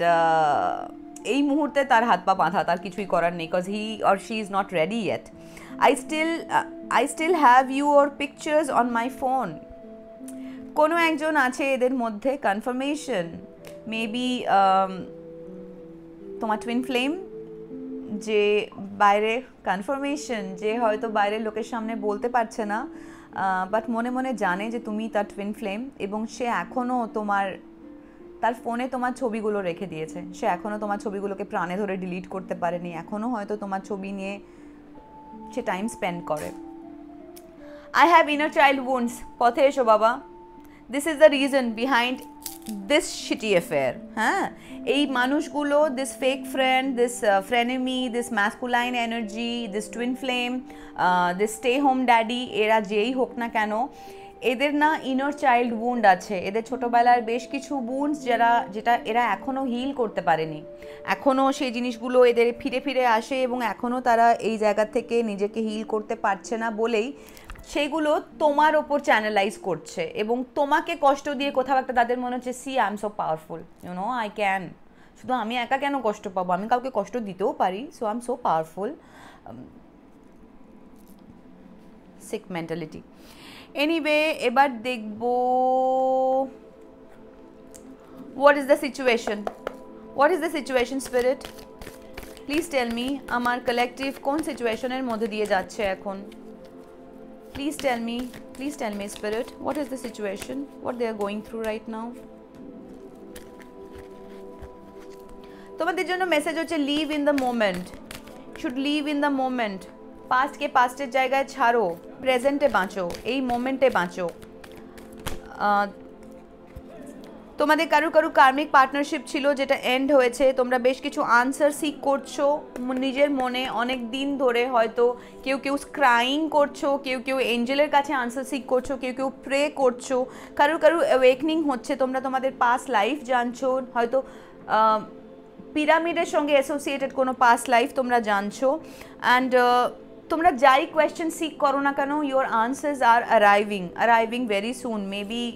এই মুহূর্তে তার হাত পা বাঁধা, তার কিছুই করার নেই, because he or she is not ready yet. I still have your pictures on my phone. কোনো একজন আছে এদের মধ্যে, কনফার্মেশন মেবি তোমার টুইন ফ্লেম যে বাইরে, কনফার্মেশন যে হয়তো বাইরের লোকের সামনে বলতে পারছে না, বাট মনে মনে জানে যে তুমি তার টুইন ফ্লেম, এবং সে এখনও তার ফোনে তোমার ছবিগুলো রেখে দিয়েছে, সে এখনও তোমার ছবিগুলোকে প্রাণে ধরে ডিলিট করতে পারেনি, এখনও হয়তো তোমার ছবি নিয়ে সে টাইম স্পেন্ড করে। I have inner child wounds. পথে এসো বাবা, this is the reason behind this shitty affair. হ্যাঁ, এই মানুষগুলো, this fake friend, this frenemy, this masculine energy, this twin flame, this stay home daddy, এরা যেই হোক না কেন, এদের না ইনার চাইল্ড উন্ড আছে, এদের ছোটোবেলার বেশ কিছু উন্ডস যেটা এরা এখনও হিল করতে পারেনি, এখনও সেই জিনিসগুলো এদের ফিরে ফিরে আসে, এবং এখনও তারা এই জায়গা থেকে নিজেকে হিল করতে পারছে না বলেই সেইগুলো তোমার ওপর চ্যানেলাইজ করছে, এবং তোমাকে কষ্ট দিয়ে কোথাও একটা তাদের মনে হচ্ছে see I am so powerful, you know I can, শুধু আমি একা কেন কষ্ট পাবো, আমি কাউকে কষ্ট দিতেও পারি, so I am so powerful. Sick mentality. Anyway, এবার দেখবো what is the situation, what is the situation spirit, please tell me. আমার কালেকটিভ কোন সিচুয়েশনের মধ্যে দিয়ে যাচ্ছে এখন? Please tell me spirit, what is the situation, what they are going through right now? তোমাদের জন্য মেসেজ হচ্ছে live in the moment, should live in the moment. পাস্টকে পাস্টের জায়গায় ছাড়ো, প্রেজেন্টে বাঁচো, এই মোমেন্টে বাঁচো। তোমাদের কারো কার্মিক পার্টনারশিপ ছিল যেটা এন্ড হয়েছে, তোমরা বেশ কিছু আনসার সিক করছো নিজের মনে অনেক দিন ধরে, হয়তো কেউ স্ক্রাইং করছো, কেউ এঞ্জেলের কাছে আনসার সিক করছো, কেউ প্রে করছো, কারো অ্যাওয়েকনিং হচ্ছে, তোমরা তোমাদের পাস্ট লাইফ জানছো, হয়তো পিরামিডের সঙ্গে অ্যাসোসিয়েটেড কোনো পাস্ট লাইফ তোমরা জানছো, অ্যান্ড তোমরা যাই কোয়েশ্চেন সিক করো না কেন, your answers are arriving very soon, maybe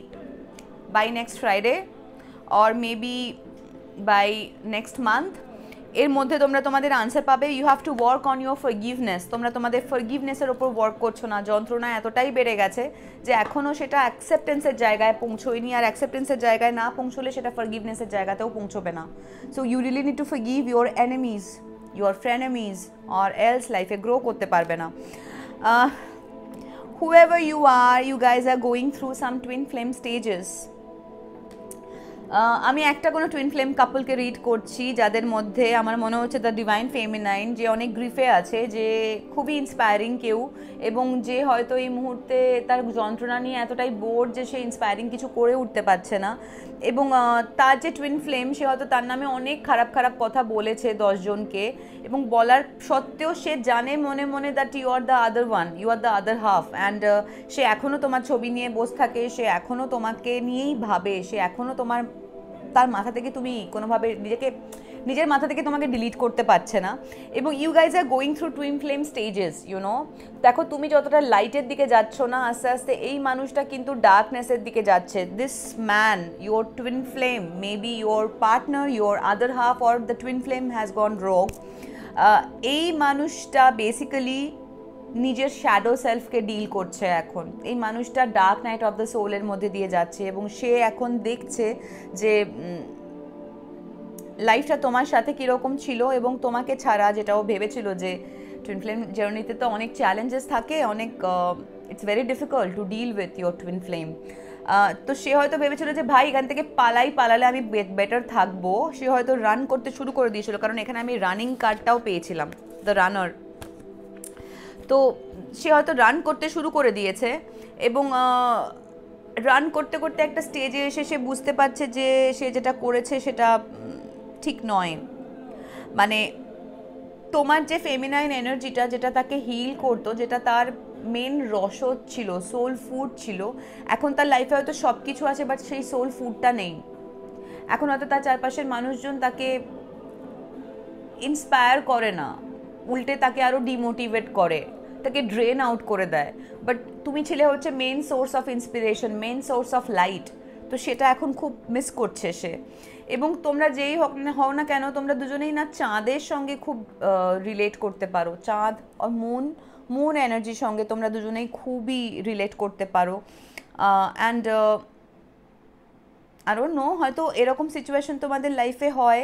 by next Friday or maybe by next month, এর মধ্যে তোমরা তোমাদের আনসার পাবে। You have to work on your forgiveness, তোমরা তোমাদের ফরগিভনেসের ওপর ওয়ার্ক করছো না, যন্ত্রণা এতটাই বেড়ে গেছে যে এখনও সেটা অ্যাকসেপ্টেন্সের জায়গায় পৌঁছোয়নি, আর অ্যাকসেপ্টেন্সের জায়গায় না পৌঁছলে সেটা ফরগিভনেসের জায়গাতেও পৌঁছবে না। So you really need to forgive your enemies, your frenemies, or else লাইফে গ্রো করতে পারবে না। whoever you are, you guys are going through some twin flame stages. আমি একটা কোনো টুইন ফ্লেম কাপলকে রিড করছি যাদের মধ্যে আমার মনে হচ্ছে দ্য ডিভাইন ফেমিনাইন, যে অনেক গ্রিফে আছে, যে খুবই ইন্সপায়ারিং কেউ, এবং যে হয়তো এই মুহূর্তে তার যন্ত্রণা নিয়ে এতটাই বোর্ড যে সে ইন্সপায়ারিং কিছু করে উঠতে পারছে না, এবং তার যে টুইন ফ্লেম সে হয়তো তার নামে অনেক খারাপ কথা বলেছে 10 জনকে, এবং বলার সত্ত্বেও সে জানে মনে মনে that you are the other one, you are the other half, and সে এখনও তোমার ছবি নিয়ে বসে থাকে, সে এখনও তোমাকে নিয়েই ভাবে, সে এখনও তার মাথা থেকে তুমি কোনোভাবে নিজের মাথা থেকে তোমাকে ডিলিট করতে পারছে না। এবং you guys are going through twin flame stages, you know. দেখো তুমি যতটা লাইটের দিকে যাচ্ছ না, আস্তে আস্তে এই মানুষটা কিন্তু ডার্কনেসের দিকে যাচ্ছে। This man, your twin flame, maybe your partner, your other half, or the twin flame has gone রোগ। এই মানুষটা বেসিক্যালি নিজের শ্যাডো সেলফকে ডিল করছে এখন। এই মানুষটা ডার্ক নাইট অফ দ্য সোলের মধ্যে দিয়ে যাচ্ছে, এবং সে এখন দেখছে যে লাইফটা তোমার সাথে কীরকম ছিল, এবং তোমাকে ছাড়া যেটাও ভেবেছিল যে টুইন ফ্লেম জার্নিতে তো অনেক চ্যালেঞ্জেস থাকে, অনেক it's very difficult to deal with your twin flame. তো সে হয়তো ভেবেছিল যে ভাই এখান থেকে পালালে আমি বেটার থাকবো, সে হয়তো রান করতে শুরু করে দিয়েছিল, কারণ এখানে আমি রানিং কার্ডটাও পেয়েছিলাম, দ্য রানার। তো সে হয়তো রান করতে শুরু করে দিয়েছে, এবং রান করতে করতে একটা স্টেজে এসে সে বুঝতে পারছে যে সে যেটা করেছে সেটা ঠিক নয়। মানে তোমার যে ফেমিনাইন এনার্জিটা, যেটা তাকে হিল করতো, যেটা তার মেন রসদ ছিল, সোল ফুড ছিল, এখন তার লাইফে হয়তো সব কিছু আছে, বাট সেই সোল ফুডটা নেই। এখন হয়তো তার চারপাশের মানুষজন তাকে ইন্সপায়ার করে না, উল্টে তাকে আরও ডিমোটিভেট করে, তাকে ড্রেন আউট করে দেয়। বাট তুমি ছিলে হচ্ছে main source of inspiration, main source of light, তো সেটা এখন খুব মিস করছে সে। এবং তোমরা যেই হও না কেন, তোমরা দুজনেই না চাঁদের সঙ্গে খুব রিলেট করতে পারো। চাঁদ আর মুন এনার্জির সঙ্গে তোমরা দুজনেই খুবই রিলেট করতে পারো। অ্যান্ড আরও নো, হয়তো এরকম সিচুয়েশন তোমাদের লাইফে হয়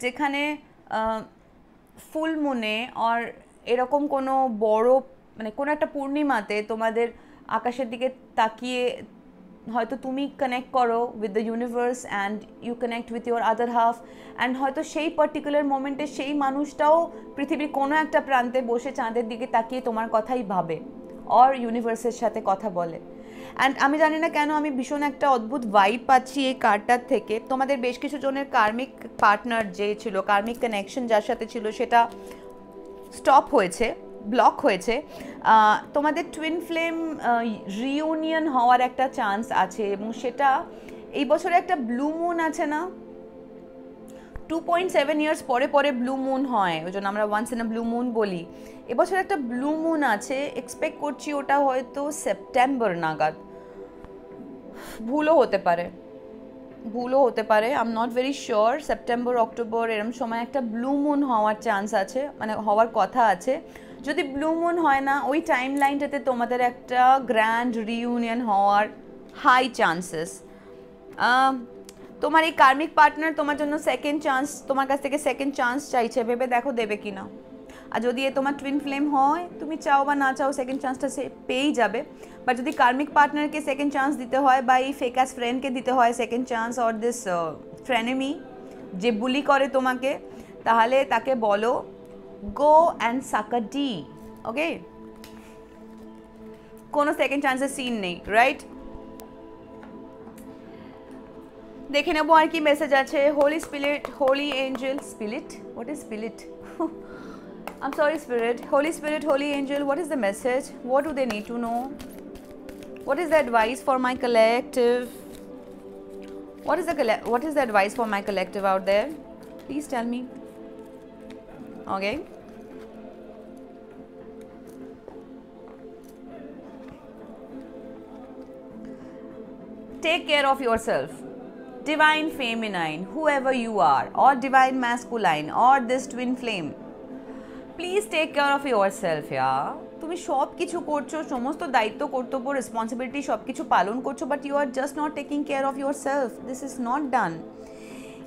যেখানে ফুল মুনে আর এরকম কোনো বড় মানে কোনো একটা পূর্ণিমাতে তোমাদের আকাশের দিকে তাকিয়ে হয়তো তুমি কানেক্ট করো with the universe and you connect with your other half, and হয়তো সেই পার্টিকুলার মোমেন্টে সেই মানুষটাও পৃথিবীর কোনো একটা প্রান্তে বসে চাঁদের দিকে তাকিয়ে তোমার কথাই ভাবে আর ইউনিভার্সের সাথে কথা বলে। অ্যান্ড আমি জানি না কেন আমি ভীষণ একটা অদ্ভুত ভাইব পাচ্ছি এই কার্ডটার থেকে। তোমাদের বেশ কিছু জনের কার্মিক পার্টনার যে ছিল, কার্মিক কানেকশন যার সাথে ছিল, সেটা স্টপ হয়েছে, ব্লক হয়েছে। তোমাদের টুইন ফ্লেম রিইউনিয়ন হওয়ার একটা চান্স আছে, এবং সেটা এই বছরে একটা ব্লু মুন আছে না, 2.7 ইয়ার্স পরে পরে ব্লু মুন হয়, ওই জন্য আমরা once in a blue moon বলি। এবছর একটা ব্লু মুন আছে, এক্সপেক্ট করছি ওটা হয়তো সেপ্টেম্বর নাগাদ, ভুলও হতে পারে, I am not very sure. September October এরম সময় একটা ব্লু মুন হওয়ার চান্স আছে, মানে হওয়ার কথা আছে। যদি ব্লু মুন হয় না, ওই টাইম লাইনটাতে তোমাদের একটা গ্র্যান্ড রিইউনিয়ন হওয়ার হাই চান্সেস। তোমার এই কার্মিক পার্টনার তোমার জন্য সেকেন্ড চান্স, তোমার কাছ থেকে সেকেন্ড চান্স চাইছে, ভেবে দেখো দেবে কি না। আর যদি এ তোমার টুইন ফ্লেম হয়, তুমি চাও বা না চাও সেকেন্ড চান্সটা সে পেয়েই যাবে। বাট যদি কার্মিক পার্টনারকে সেকেন্ড চান্স দিতে হয়, বা এই ফেকাস ফ্রেন্ডকে দিতে হয় সেকেন্ড চান্স, অর দিস ফ্রেনেমি যে বুলি করে তোমাকে, তাহলে তাকে বলো go and সাক a D, okay? কোনো সেকেন্ড চান্সের সিন নেই, রাইট? দেখে নেবো আর কি মেসেজ আছে। Holy spirit, holy angel, spirit, what is spirit? I'm sorry, Spirit, Holy Angel, what is the message? What do they need to know? What is the advice for my collective? What is the advice for my collective out there? Please tell me. Okay. Take care of yourself. Divine Feminine, whoever you are, or Divine Masculine, or this twin flame. Please take care of yourself. তুমি সব কিছু করছো, সমস্ত দায়িত্ব কর্তব্য responsibility সব কিছু পালন করছো, but you are just not taking care of yourself. This is not done.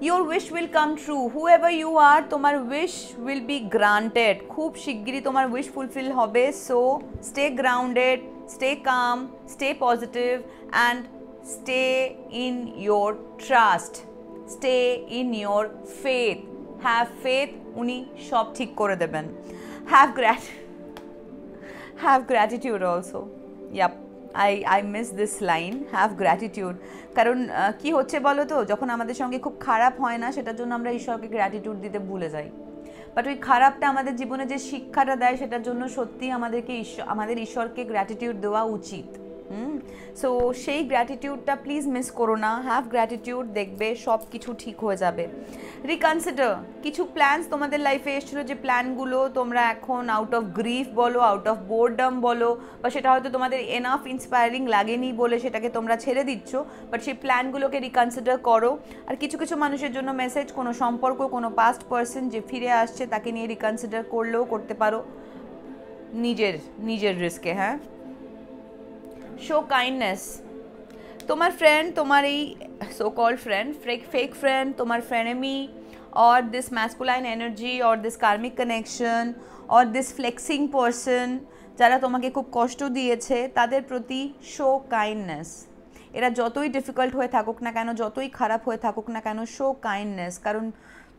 Your wish will come true, whoever you are, তোমার উইশ উইল বি গ্রান্টেড। খুব শিগগিরই তোমার উইশ ফুলফিল হবে। So stay grounded, stay calm, stay positive, and stay in your trust, stay in your faith. Have faith, উনি সব ঠিক করে দেবেন। Have gratitude also. Yup, I miss this line, have gratitude. কারণ কি হচ্ছে বলো তো, যখন আমাদের সঙ্গে খুব খারাপ হয় না, সেটার জন্য আমরা ঈশ্বরকে গ্র্যাটিটিউড দিতে ভুলে যাই। বাট ওই খারাপটা আমাদের জীবনে যে শিক্ষাটা দেয়, সেটার জন্য সত্যিই আমাদের ঈশ্বরকে গ্র্যাটিটিউড দেওয়া উচিত। সো সেই গ্র্যাটিটিউডটা প্লিজ মিস করো না। হ্যাভ গ্র্যাটিটিউড, দেখবে সব কিছু ঠিক হয়ে যাবে। রিকনসিডার, কিছু প্ল্যানস তোমাদের লাইফে এসেছিলো, যে প্ল্যানগুলো তোমরা এখন আউট অফ গ্রিফ বলো, আউট অফ বোরডম বলো, বা সেটা হয়তো তোমাদের এনাফ ইন্সপায়ারিং লাগেনি বলে সেটাকে তোমরা ছেড়ে দিচ্ছ, বাট সেই প্ল্যানগুলোকে রিকনসিডার করো। আর কিছু কিছু মানুষের জন্য মেসেজ, কোনো সম্পর্ক, কোনো পাস্ট পার্সন যে ফিরে আসছে, তাকে নিয়ে রিকনসিডার করলেও করতে পারো নিজের রিস্কে। হ্যাঁ, শো কাইন্ডনেস। তোমার ফ্রেন্ড, তোমার এই so called friend, fake friend, তোমার frenemy, or this masculine energy, or this karmic connection, or this flexing person, যারা তোমাকে খুব কষ্ট দিয়েছে, তাদের প্রতি শো কাইন্ডনেস। এরা যতই ডিফিকাল্ট হয়ে থাকুক না কেন, যতই খারাপ হয়ে থাকুক না কেন, শো কাইন্ডনেস। কারণ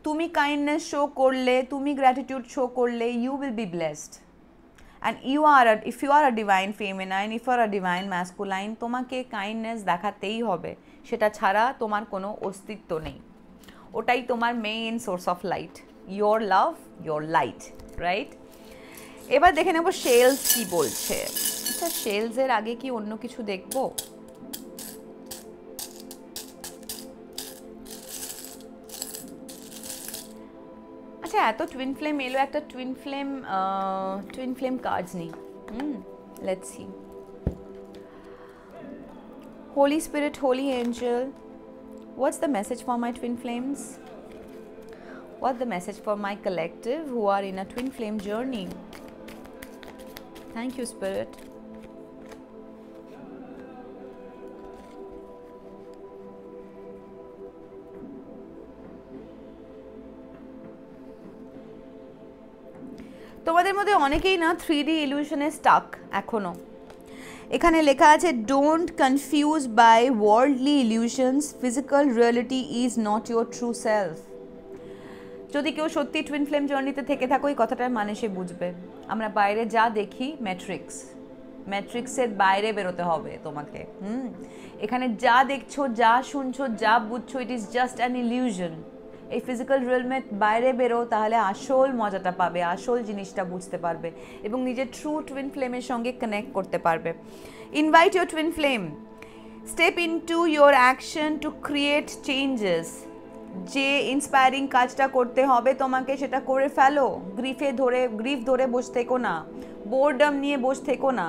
তুমি কাইন্ডনেস শো করলে, তুমি গ্র্যাটিটিউড শো করলে, you will be blessed. And if you are a divine feminine, if you are a divine masculine, তোমাকে কাইন্ডনেস দেখাতেই হবে, সেটা ছাড়া তোমার কোনো অস্তিত্ব নেই। ওটাই তোমার main source of light, your love, your light, right? এবার দেখে নেব শেলস কি বলছে। আচ্ছা, শেলসের আগে কি অন্য কিছু দেখবো? কাছে এত টুইন ফ্লেম এলো, একটা টুইন ফ্লেম কার্ডস নেই। Let's see. Holy Spirit, Holy Angel, what's the message for my twin flames? What's the message for my collective who are in a twin flame journey? Thank you, Spirit. তোমাদের মধ্যে অনেকেই না 3D ইলিউশনে Starc এখনো। এখানে লেখা আছে don't confuse by worldly illusions, physical reality is not your true self. যদি কেউ সত্যি টুইন ফ্লেম জার্নিতে থেকে থাকো, এই কথাটার মানে সে বুঝবে। আমরা বাইরে যা দেখি ম্যাট্রিক্সের বাইরে বেরোতে হবে তোমাকে। এখানে যা দেখছো, যা শুনছো, যা বুঝছো, it is just an illusion. এই ফিজিক্যাল রিয়েলমের বাইরে বেরো, তাহলে আসল মজাটা পাবে, আসল জিনিসটা বুঝতে পারবে এবং নিজের ট্রু টুইন ফ্লেমের সঙ্গে কানেক্ট করতে পারবে। Invite your twin flame, step into your action to create changes. যে ইন্সপায়ারিং কাজটা করতে হবে তোমাকে, সেটা করে ফেলো। গ্রিফ ধরে বসে থেকো না, বোরডম নিয়ে বসে থেকো না।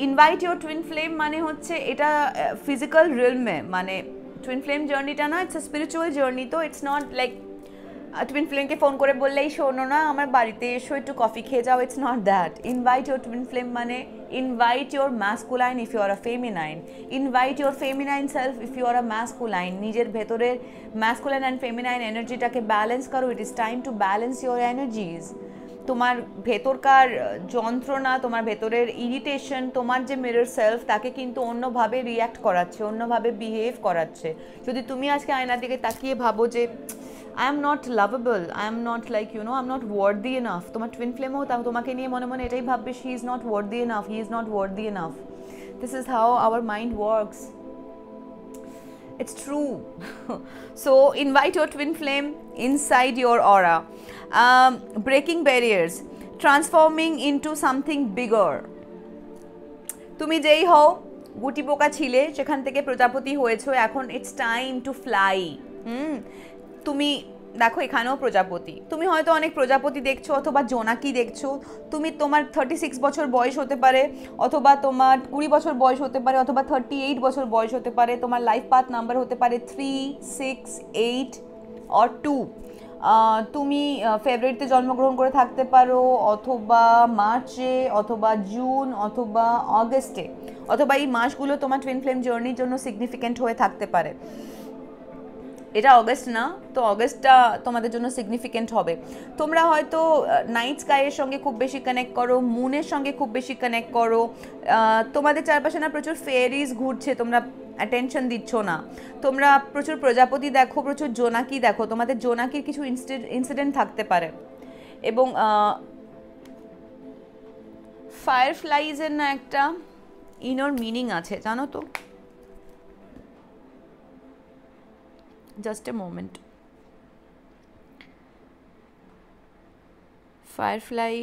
ইনভাইট ইউর টুইন ফ্লেম মানে হচ্ছে এটা ফিজিক্যাল রিয়েলমে, মানে টুইন ফ্লেম জার্নিটা না, ইটস আ স্পিরিচুয়াল জার্নি। তো ইটস নট লাইক টুইন ফ্লেমকে ফোন করে বললেই শোনো না আমার বাড়িতে এসো একটু কফি খেয়ে যাও, it's not that. Invite your twin flame মানে invite your masculine if you are a feminine, invite your feminine self if you are a masculine. নিজের ভেতরের ম্যাসকুলাইন অ্যান্ড ফেমিনাইন এনার্জিটাকে ব্যালেন্স করো। It is time to balance your energies. তোমার ভেতরকার যন্ত্রণা, তোমার ভেতরের ইরিটেশন, তোমার যে মিরর সেলফ তাকে কিন্তু অন্যভাবে রিঅ্যাক্ট করাচ্ছে, অন্যভাবে বিহেভ করাচ্ছে। যদি তুমি আজকে আয়নার দিকে তাকিয়ে ভাবো যে I am not lovable, I am not like I am not worthy enough, তোমার টুইন ফ্লেমও তোমাকে নিয়ে মনে মনে এটাই ভাববে, she is not worthy enough, he is not worthy enough. This is how our mind works. It's true. So invite your twin flame inside your aura. Breaking barriers, transforming into something bigger. তুমি যেই হও, গুটি পোকা ছিলে, সেখান থেকে প্রজাপতি হয়েছো, এখন ইটস টাইম টু ফ্লাই। তুমি দেখো এখানেও প্রজাপতি, তুমি হয়তো অনেক প্রজাপতি দেখছো অথবা জোনাকি দেখছো। তোমার 36 বছর বয়স হতে পারে, অথবা তোমার 20 বছর বয়স হতে পারে, অথবা 38 বছর বয়স হতে পারে। তোমার লাইফ পাথ নাম্বার হতে পারে 3, 6, 8 or 2। তুমি ফেব্রুয়ারিতে জন্মগ্রহণ করে থাকতে পারো, অথবা মার্চে, অথবা জুন, অথবা অগস্টে, অথবা এই মাসগুলো তোমার টুইন ফ্লেম জার্নির জন্য সিগনিফিক্যান্ট হয়ে থাকতে পারে। এটা অগস্ট না, তো অগস্টটা তোমাদের জন্য সিগনিফিক্যান্ট হবে। তোমরা হয়তো নাইট স্কাইয়ের সঙ্গে খুব বেশি কানেক্ট করো, মুনের সঙ্গে খুব বেশি কানেক্ট করো। তোমাদের চারপাশে না প্রচুর ফেয়ারিজ ঘুরছে, তোমরা অ্যাটেনশন দিচ্ছ না। তোমরা প্রচুর প্রজাপতি দেখো, প্রচুর জোনাকি দেখো, তোমাদের জোনাকির কিছু ইনসিডেন্ট থাকতে পারে। এবং ফায়ারফ্লাইজের না একটা ইনার মিনিং আছে, জানো তো? Just a moment. Firefly,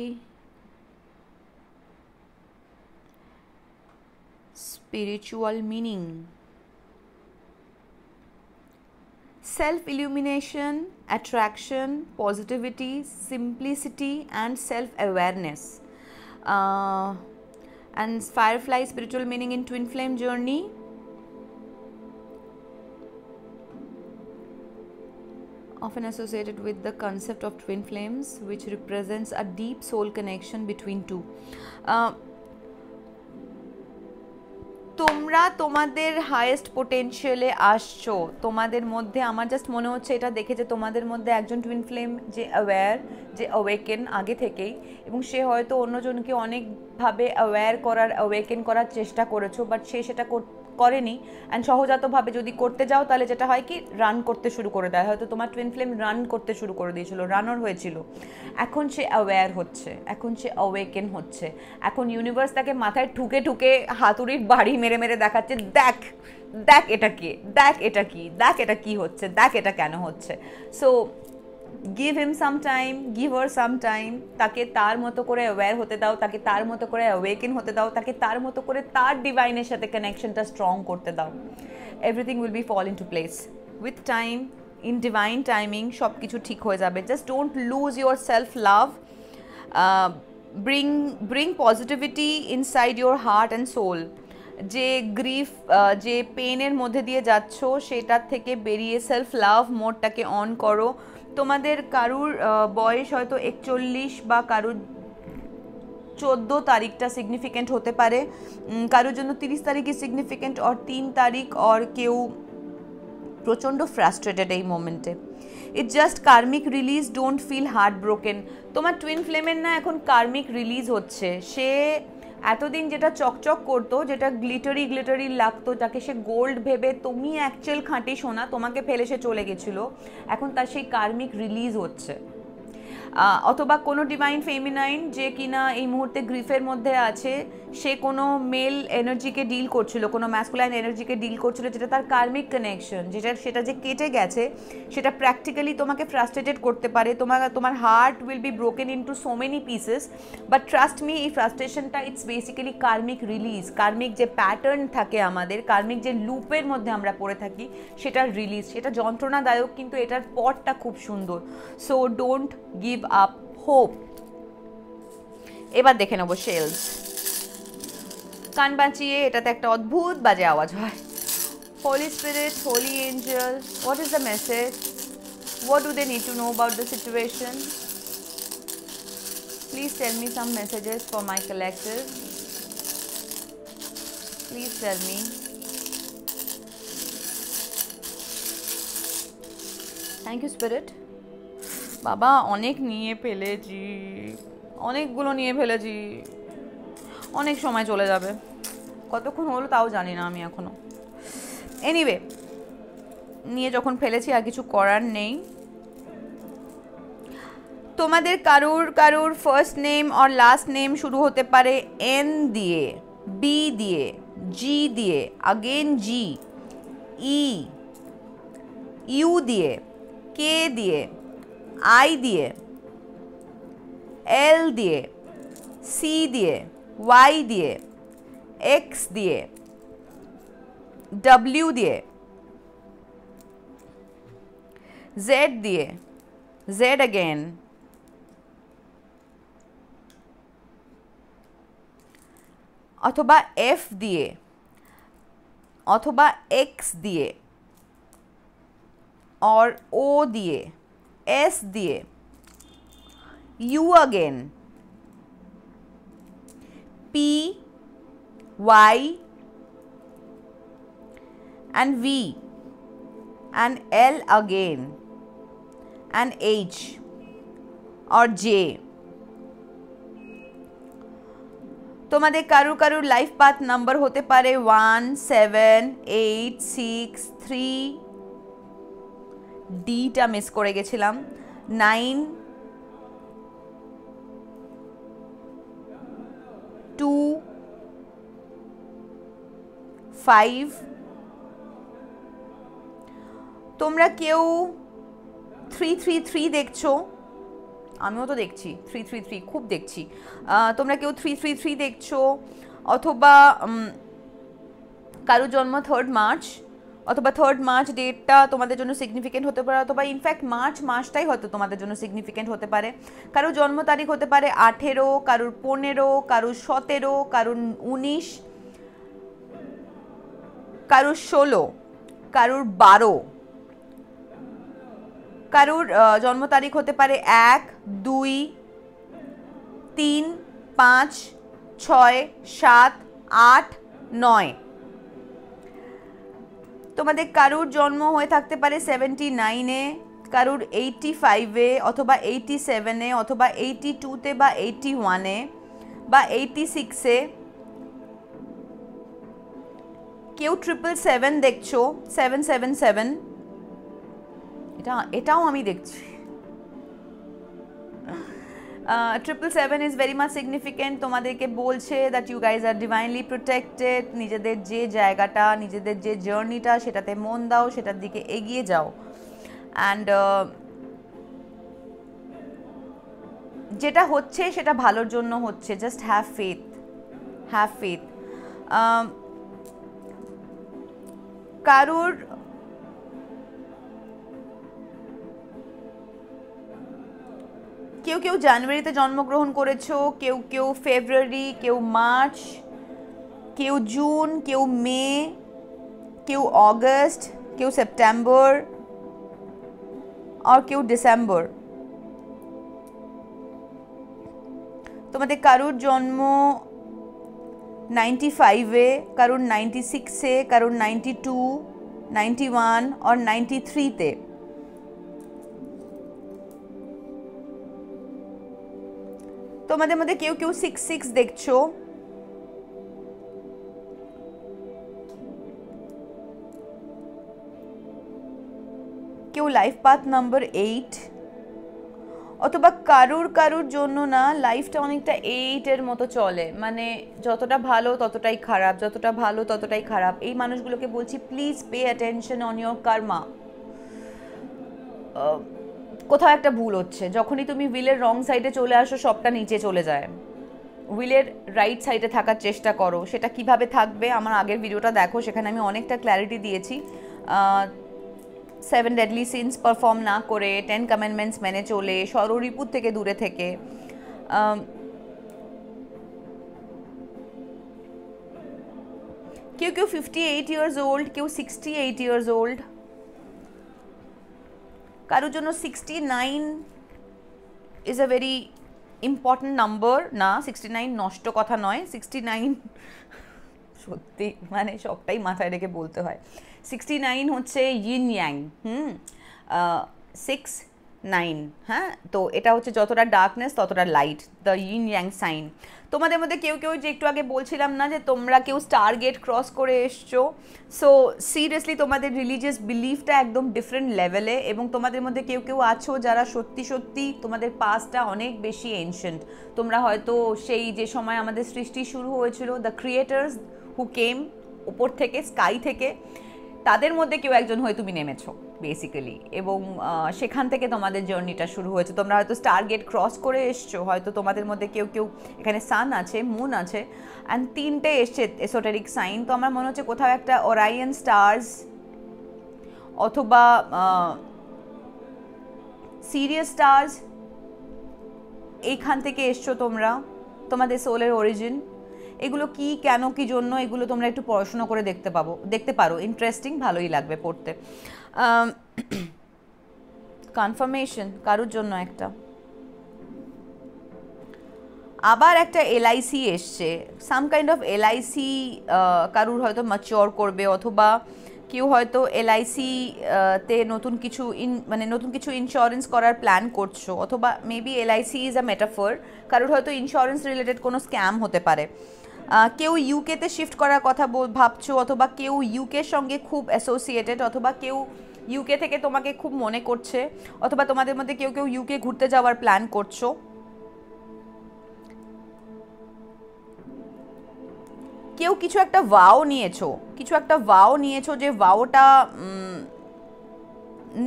spiritual meaning, self-illumination, attraction, positivity, simplicity and self-awareness. And firefly spiritual meaning in twin flame journey, often associated with the concept of twin flames, which represents a deep soul connection between two. তোমরা তোমাদের highest পোটেনশিয়ালে আসছো। তোমাদের মধ্যে আমার just মনে হচ্ছে এটা দেখে যে তোমাদের মধ্যে একজন টুইন ফ্লেম যে অ্যাওয়্যার, যে অ্যাওয়েকেন আগে থেকেই, এবং সে হয়তো অন্যজনকে অনেকভাবে অ্যাওয়েকেন করার চেষ্টা করেছো, বাট সে সেটা করেনি। অ্যান্ড সহজাতভাবে যদি করতে যাও তাহলে যেটা হয় কি, রান করতে শুরু করে দেয়। হয়তো তোমার টুইন ফ্লেম রান করতে শুরু করে দিয়েছিল, রানার হয়েছিল। এখন সে অ্যাওয়্যার হচ্ছে, এখন সে অ্যাওয়েকেন হচ্ছে। এখন ইউনিভার্স তাকে মাথায় ঠুকে ঠুকে হাতুড়ির বাড়ি মেরে মেরে দেখাচ্ছে, দেখ দেখ এটা কি, দেখ এটা কি, দেখ এটা কি হচ্ছে, দেখ এটা কেন হচ্ছে। So give him some time, give her some time. তাকে তার মতো করে অ্যাওয়্যার হতে দাও, তাকে তার মতো করে অ্যাওয়েকেন হতে দাও, তাকে তার মতো করে তার ডিভাইনের সাথে কানেকশনটা স্ট্রং করতে দাও। Everything will be fall into place with time. In divine timing সব কিছু ঠিক হয়ে যাবে। Just don't lose your self love, bring positivity inside your heart and soul. যে গ্রিফ, যে পেনের মধ্যে দিয়ে যাচ্ছ সেটার থেকে বেরিয়ে সেলফ লাভ মোডটাকে অন করো। তোমাদের কারুর বয়স হয়তো 41 বা কারুর 14 তারিখটা সিগনিফিকেন্ট হতে পারে, কারোর জন্য 30 তারিখই সিগনিফিকেন্ট, অর 3 তারিখ, অর কেউ প্রচণ্ড ফ্রাস্ট্রেটেড এই মোমেন্টে। It just karmic release, don't feel heartbroken. তোমার টুইন ফ্লেমের না এখন কার্মিক রিলিজ হচ্ছে। সে এতদিন যেটা চকচক করতো, যেটা গ্লিটারি লাগতো, যাকে সে গোল্ড ভেবে তুমি অ্যাকচুয়াল খাঁটি সোনা, তোমাকে ফেলে সে চলে গেছিলো, এখন তার সেই কার্মিক রিলিজ হচ্ছে। অথবা কোনো ডিভাইন ফেমিনাইন যে কিনা এই মুহূর্তে গ্রিফের মধ্যে আছে, সে কোনো মেল এনার্জিকে ডিল করছিল, কোনো ম্যাসকুলাইন এনার্জিকে ডিল করছিল, যেটা তার কার্মিক কানেকশন, সেটা যে কেটে গেছে, সেটা প্র্যাকটিক্যালি তোমাকে ফ্রাস্ট্রেটেড করতে পারে। তোমার heart will be broken into so many pieces, but trust me, এই ফ্রাস্ট্রেশনটা ইটস বেসিক্যালি কার্মিক রিলিজ। কার্মিক যে প্যাটার্ন থাকে আমাদের, কার্মিক যে লুপের মধ্যে আমরা পড়ে থাকি, সেটার রিলিজ। সেটা যন্ত্রণাদায়ক, কিন্তু এটার পথটা খুব সুন্দর। So don't give up hope. এবার দেখে নেবো শেলস। কান বাঁচিয়ে, এটাতে একটা অদ্ভুত বাজে আওয়াজ হয়। Holy spirit, holy angel, what is the message? What do they need to know about the situation? Please tell me some messages for my collective. Please tell me. Thank you, Spirit. বাবা অনেক নিয়ে ফেলেছি, অনেকগুলো নিয়ে ফেলেছি, অনেক সময় চলে যাবে। কতক্ষণ হলো তাও জানি না আমি এখনো। এনিওয়ে, নিয়ে যখন ফেলেছি আর কিছু করার নেই। তোমাদের কারুর ফার্স্ট নেম আর লাস্ট নেম শুরু হতে পারে এন দিয়ে, বি দিয়ে, জি দিয়ে, আগেন জি, ই, ইউ দিয়ে, কে দিয়ে, আই দিয়ে, এল দিয়ে, সি দিয়ে, ওয়াই দিয়ে, এক্স দিয়ে, ডব্লিউ দিয়ে, জেড দিয়ে, জেড অ্যাগেন, অথবা এফ দিয়ে, অথবা এক্স দিয়ে, और ओ D, S D, U again, P, Y and V and L again and H or J. তোমাদের কারুর লাইফ পাথ নাম্বার হতে পারে 1, 7, 8, 6, 3, ডিটা মিস করে গেছিলাম, 9, 2, 5। তোমরা কেউ 333 দেখছো, আমিও তো দেখছি 333, খুব দেখছি। তোমরা কেউ 333 দেখছো, অথবা কারো জন্ম 3 মার্চ, অথবা 3 মার্চ ডেটটা তোমাদের জন্য সিগনিফিকেন্ট হতে পারে, অথবা ইনফ্যাক্ট মার্চ মাসটাই হয়তো তোমাদের জন্য সিগনিফিকেন্ট হতে পারে। কারো জন্ম তারিখ হতে পারে 18, কারুর 15, কারুর 17, কারুর 19, কারুর 16, কারুর 12, কারুর জন্ম তারিখ হতে পারে 1, 2, 3, 5, 6, 7, 8, 9। তোমাদের কারুর জন্ম হয়ে থাকতে পারে 79-এ, কারুর 85-এ, অথবা 87-এ, অথবা 82-তে বা 81-এ বা 86-এ। কেউ 777 দেখছো, 777, এটাও আমি দেখছি। 777 is very much significant, তোমাদেরকে বলছে that you guys are divinely protected। নিজেদের যে জায়গাটা, নিজেদের যে জার্নিটা, সেটাতে মন দাও, সেটার দিকে এগিয়ে যাও। অ্যান্ড যেটা হচ্ছে সেটা ভালোর জন্য হচ্ছে, just have faith, have faith. কারুর কেউ কেউ জানুয়ারিতে জন্মগ্রহণ করেছো, কেউ কেউ ফেব্রুয়ারি, কেউ মার্চ, কেউ জুন, কেউ মে, কেউ অগস্ট, কেউ সেপ্টেম্বর আর কেউ ডিসেম্বর। তোমাদের কারুর জন্ম 95-এ, কারুর 96-এ, কারুর 92, 91 আর 93-তে। তোমাদের মধ্যে কেউ কেউ 66 দেখছো, কেউ লাইফ পাথ নাম্বার 8, অথবা কারুর জন্য না লাইফটা অনেকটা 8-এর মতো চলে, মানে যতটা ভালো ততটাই খারাপ, যতটা ভালো ততটাই খারাপ। এই মানুষগুলোকে বলছি please pay attention on your karma. কোথাও একটা ভুল হচ্ছে, যখনই তুমি হুইলের রং সাইডে চলে আসো সবটা নিচে চলে যায়। হুইলের রাইট সাইডে থাকার চেষ্টা করো। সেটা কিভাবে থাকবে আমার আগের ভিডিওটা দেখো, সেখানে আমি অনেকটা ক্ল্যারিটি দিয়েছি। 7 ডেডলি সিনস পারফর্ম না করে, 10 কমেন্ডমেন্টস মেনে চলে, ষড়রিপুর থেকে দূরে থেকে। কেউ কেউ 58 ইয়ার্স ওল্ড, কেউ 68 ইয়ার্স ওল্ড। কারোর জন্য 69 is a very important number. না, 69 নষ্ট কথা নয়, 69 সত্যি মানে সবটাই মাথায় রেখে বলতে হয়। 69 হচ্ছে ইন ইয়াং, 6-9, হ্যাঁ। তো এটা হচ্ছে যতটা ডার্কনেস ততটা light, the yin yang sign. তোমাদের মধ্যে কেউ কেউ, যে একটু আগে বলছিলাম না যে তোমরা কেউ স্টার গেট ক্রস করে এসছো, সো সিরিয়াসলি তোমাদের রিলিজিয়াস বিলিফটা একদম ডিফারেন্ট লেভেলে। এবং তোমাদের মধ্যে কেউ কেউ আছো যারা সত্যি সত্যি তোমাদের পাস্টটা অনেক বেশি এনশিয়েন্ট। তোমরা হয়তো সেই যে সময় আমাদের সৃষ্টি শুরু হয়েছিল, দ্য ক্রিয়েটার্স হু কেম উপর থেকে, স্কাই থেকে, তাদের মধ্যে কেউ একজন হয়ে তুমি নেমেছো বেসিক্যালি, এবং সেখান থেকে তোমাদের জার্নিটা শুরু হয়েছে। তোমরা হয়তো স্টার গেট ক্রস করে এসছো, হয়তো তোমাদের মধ্যে কেউ কেউ, এখানে সান আছে, মুন আছে, অ্যান্ড 3টে এসছে এসোটেরিক সাইন। তো আমার মনে হচ্ছে কোথাও একটা ওরাইয়ন স্টার্স অথবা সিরিয়াস স্টার্স, এইখান থেকে এসছো তোমরা, তোমাদের সোলের অরিজিন। এগুলো কি, কেন, কি জন্য, এগুলো তোমরা একটু পড়াশোনা করে দেখতে পারো, ইন্টারেস্টিং, ভালোই লাগবে পড়তে। কনফার্মেশন কারোর জন্য একটা, আবার একটা এলআইসি এসছে, সাম কাইন্ড অফ এলআইসি। কারুর হয়তো ম্যাচিওর করবে, অথবা কেউ হয়তো এলআইসি তে নতুন কিছু ইন্স্যুরেন্স করার প্ল্যান করছো, অথবা maybe LIC is a metaphor. কারুর হয়তো ইন্স্যুরেন্স রিলেটেড কোনো স্ক্যাম হতে পারে। কেউ ইউকেতে শিফট করার কথা ভাবছো, অথবা কেউ ইউকের সঙ্গে খুব অ্যাসোসিয়েটেড, অথবা কেউ ইউকে থেকে তোমাকে খুব মনে করছে, অথবা তোমাদের মধ্যে কেউ কেউ ইউকে ঘুরতে যাওয়ার প্ল্যান করছো। কেউ কিছু একটা ভাও নিয়েছো, যে ভাওটা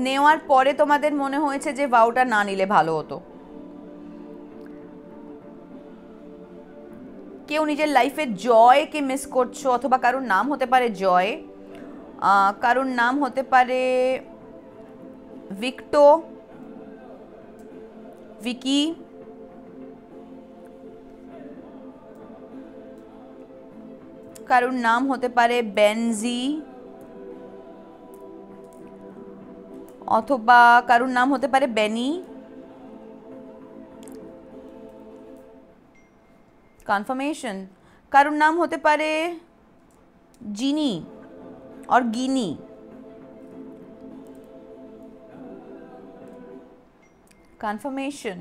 নেওয়ার পরে তোমাদের মনে হয়েছে যে ভাওটা না নিলে ভালো হতো। কেউ নিজের লাইফে জয়কে মিস করছো, অথবা কারোর নাম হতে পারে জয়, কারোর নাম হতে পারে ভিক্টো, ভিকি, কারোর নাম হতে পারে বেনজি, অথবা কারোর নাম হতে পারে বেনি। কনফার্মেশন কারোর নাম হতে পারে জিনি और গিনি। কনফার্মেশন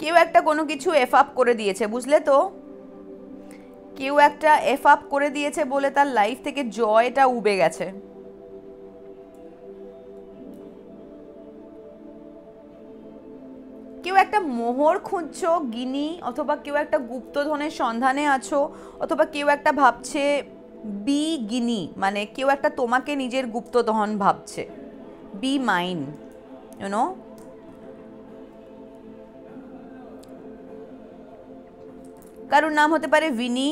কেউ একটা কোনো কিছু এফ আপ করে দিয়েছে, বুঝলে তো? কেউ একটা এফ আপ করে দিয়েছে বলে তার লাইফ থেকে জয়টা উবে গেছে। কেউ একটা মোহর খুঁজছো, গিনি, অথবা কেউ একটা গুপ্তধনের সন্ধানে আছো, অথবা কেউ একটা ভাবছে বি গিনি, মানে কেউ একটা তোমাকে নিজের গুপ্তধন ভাবছে, বি মাইন, ইউনো। কারোর নাম হতে পারে ভিনি,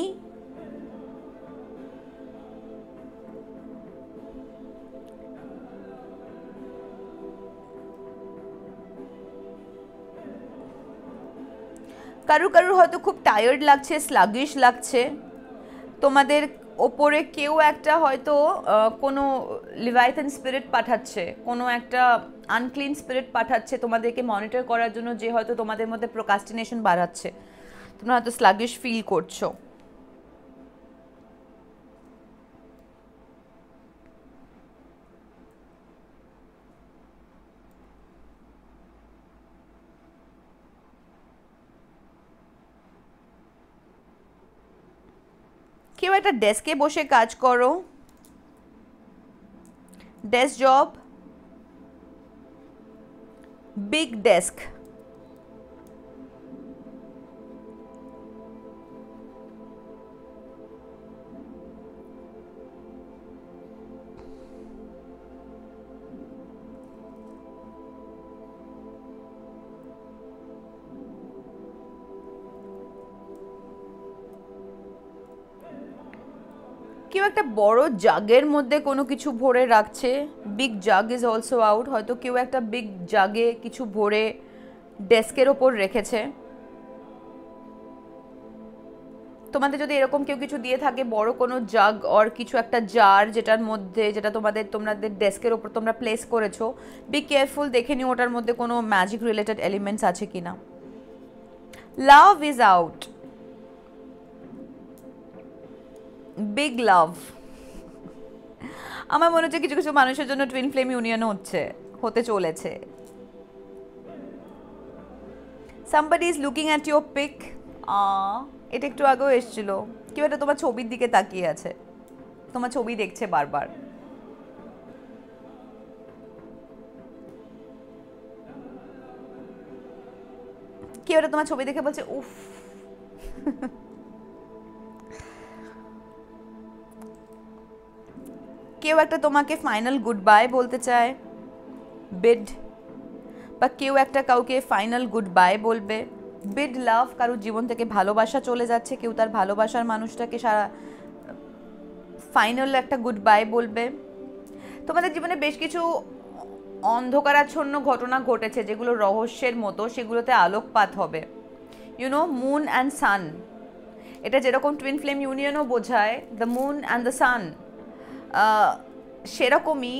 কারুর কারুর হয়তো খুব টায়ার্ড লাগছে, স্লাগিশ লাগছে, তোমাদের ওপরে কেউ একটা হয়তো কোনো লিভাইথান স্পিরিট পাঠাচ্ছে, কোনো একটা আনক্লিন স্পিরিট পাঠাচ্ছে তোমাদেরকে মনিটর করার জন্য, যে হয়তো তোমাদের মধ্যে প্রোকাস্টিনেশন বাড়াচ্ছে, তোমরা হয়তো স্লাগিশ ফিল করছো। কেউ একটা ডেস্কে বসে কাজ করো, ডেস্ক জব, বিগ ডেস্ক। কেউ একটা বড় জাগের মধ্যে কোনো কিছু ভরে রাখছে, big jug is also out, হয়তো কেউ একটা বিগ জাগে কিছু ভরে ডেস্কের ওপর রেখেছে। তোমাদের যদি এরকম কেউ কিছু দিয়ে থাকে, বড় কোনো জাগ অর কিছু একটা জার, যেটার মধ্যে, যেটা তোমাদের ডেস্কের ওপর তোমরা প্লেস করেছো, বি কেয়ারফুল, দেখে নিও ওটার মধ্যে কোনো ম্যাজিক রিলেটেড এলিমেন্টস আছে কিনা। লাভ ইজ আউট, বিগ লাভ। আমার মনে হচ্ছে কিছু কিছু মানুষের জন্য টুইন ফ্লেম ইউনিয়নও হতে চলেছে। somebody is looking at your pic, এটা একটু আগেও এসেছিল, কেউ একটা তোমার ছবির দিকে তাকিয়ে আছে, তোমার ছবি দেখছে বারবার। কেউ একটা তোমার ছবি দেখে বলছে উফ। কেউ একটা তোমাকে ফাইনাল গুড বাই বলতে চায়, বিড, বা কেউ একটা কাউকে ফাইনাল গুড বাই বলবে, বিড লাভ। কারোর জীবন থেকে ভালোবাসা চলে যাচ্ছে, কেউ তার ভালোবাসার মানুষটাকে সারা ফাইনাল একটা গুড বাই বলবে। তোমাদের জীবনে বেশ কিছু অন্ধকারাচ্ছন্ন ঘটনা ঘটেছে, যেগুলো রহস্যের মতো, সেগুলোতে আলোকপাত হবে। ইউনো, মুন অ্যান্ড সান, এটা যেরকম টুইন ফ্লেম ইউনিয়নও বোঝায়, the moon and the sun, সেরকমই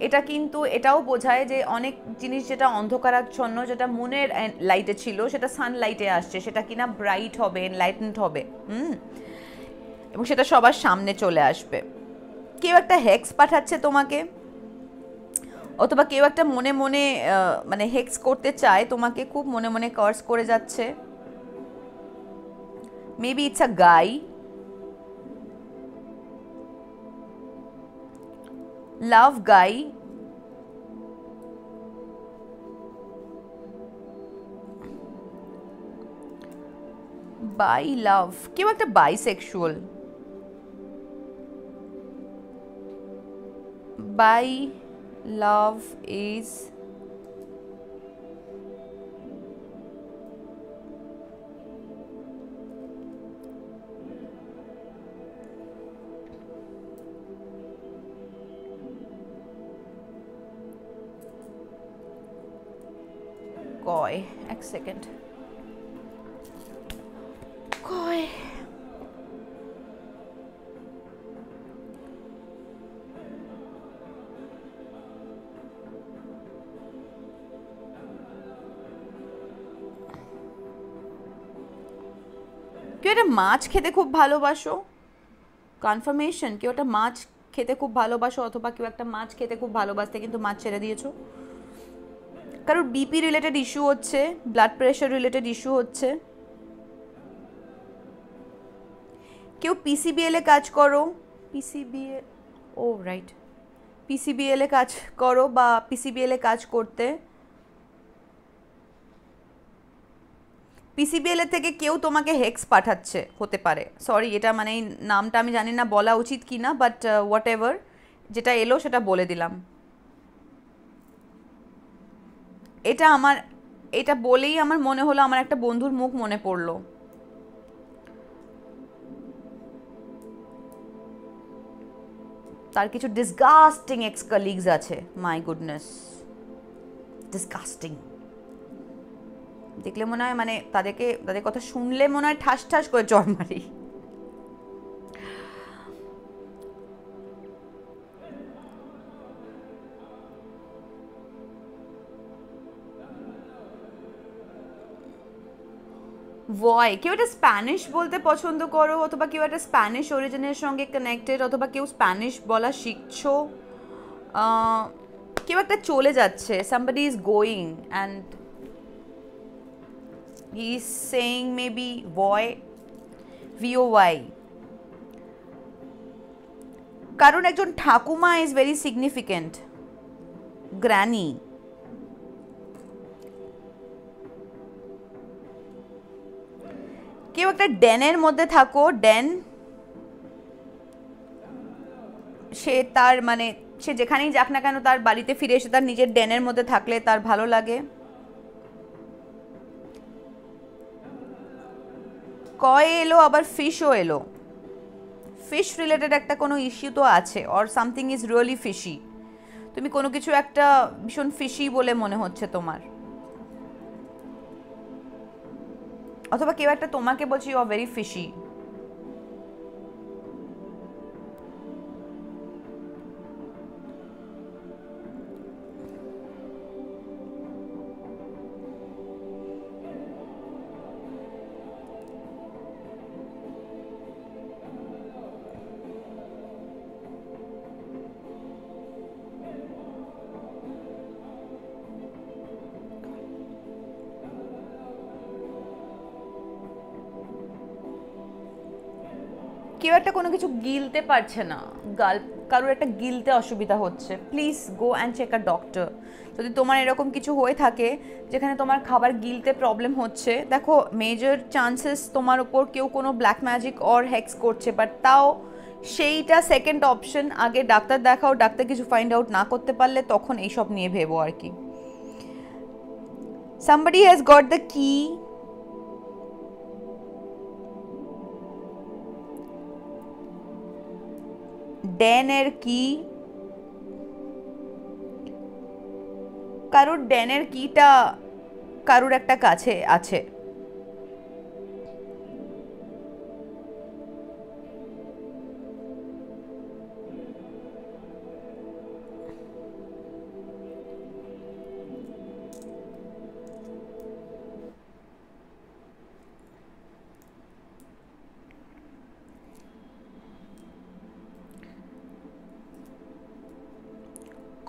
এটা কিন্তু এটাও বোঝায় যে অনেক জিনিস যেটা অন্ধকারাচ্ছন্ন, যেটা মুনের লাইটে ছিল, সেটা সানলাইটে আসছে, সেটা কিনা ব্রাইট হবে, এনলাইটেন্ড হবে, এবং সেটা সবার সামনে চলে আসবে। কেউ একটা হেক্স পাঠাচ্ছে তোমাকে, অথবা কেউ একটা মনে মনে মানে হেক্স করতে চায় তোমাকে, খুব মনে মনে কার্স করে যাচ্ছে। Maybe it's a guy, love guy, by লাভ, কেউ একটা বাইসেক্সুয়াল, বাই লাভ ইজ কয়, এক সেকেন্ড, কয়, কেউ একটা মাছ খেতে খুব ভালোবাসো, কনফার্মেশন, কেউ একটা মাছ খেতে খুব ভালোবাসো, অথবা কেউ একটা মাছ খেতে খুব ভালোবাসতে কিন্তু মাছ ছেড়ে দিয়েছো। কারোর বিপি রিলেটেড ইস্যু হচ্ছে, ব্লাড প্রেশার রিলেটেড ইস্যু হচ্ছে। কেউ পিসিবিএল এ কাজ করো, পিসিবিএল, ও রাইট, পিসিবিএল এ কাজ করো বা পিসিবিএল এ কাজ করতে, পিসিবিএল এর থেকে কেউ তোমাকে হেক্স পাঠাচ্ছে, হতে পারে, সরি এটা মানে নামটা আমি জানি না বলা উচিত কি না, বাট হোয়াট এভার, যেটা এলো সেটা বলে দিলাম। এটা বলেই আমার মনে হলো, আমার একটা বন্ধুর মুখ মনে পড়লো। তার কিছু ডিসগাস্টিং এক্স কলিগস আছে, মাই গুডনেস, ডিসগাস্টিং। দেখলে মনে হয় মানে তাদের কথা শুনলে মনে হয় ঠাস ঠাস করে চড় মারি। ভয়, কেউ একটা স্প্যানিশ বলতে পছন্দ করো, অথবা কেউ একটা স্প্যানিশ অরিজিনের সঙ্গে কানেক্টেড, অথবা কেউ স্প্যানিশ বলা শিখছো, কেউ একটা চলে যাচ্ছে, somebody is going and he is saying maybe voy, voy, কারণ একজন ঠাকুমা is very significant, granny, কেউ একটা ডেনের মধ্যে থাকো, ডেন, সে তার মানে সে যেখানেই যাক না কেন তার বাড়িতে ফিরে এসে তার নিজের ডেনের মধ্যে থাকলে তার ভালো লাগে। কয় এলো আবার ফিশও এলো, ফিশ রিলেটেড একটা কোনো ইস্যু তো আছে, or something is really fishy, তুমি কোনো কিছু একটা ভীষণ ফিশি বলে মনে হচ্ছে তোমার, অথবা কেউ একটা তোমাকে বলছে ইউ আর ভেরি ফিশি। কেউ একটা কোনো কিছু গিলতে পারছে না, কারোর একটা গিলতে অসুবিধা হচ্ছে, please go and check a doctor. যদি তোমার এরকম কিছু হয়ে থাকে যেখানে তোমার খাবার গিলতে প্রবলেম হচ্ছে, দেখো মেজর চান্সেস তোমার ওপর কেউ কোনো ব্ল্যাক ম্যাজিক অর হেক্স করছে, বাট তাও সেইটা সেকেন্ড অপশন, আগে ডাক্তার দেখাও, ডাক্তার কিছু ফাইন্ড আউট না করতে পারলে তখন এইসব নিয়ে ভেবো আর কি। somebody has got the key, ডেনের কি, কারোর ডেনের কিটা কারোর একটা কাছে আছে,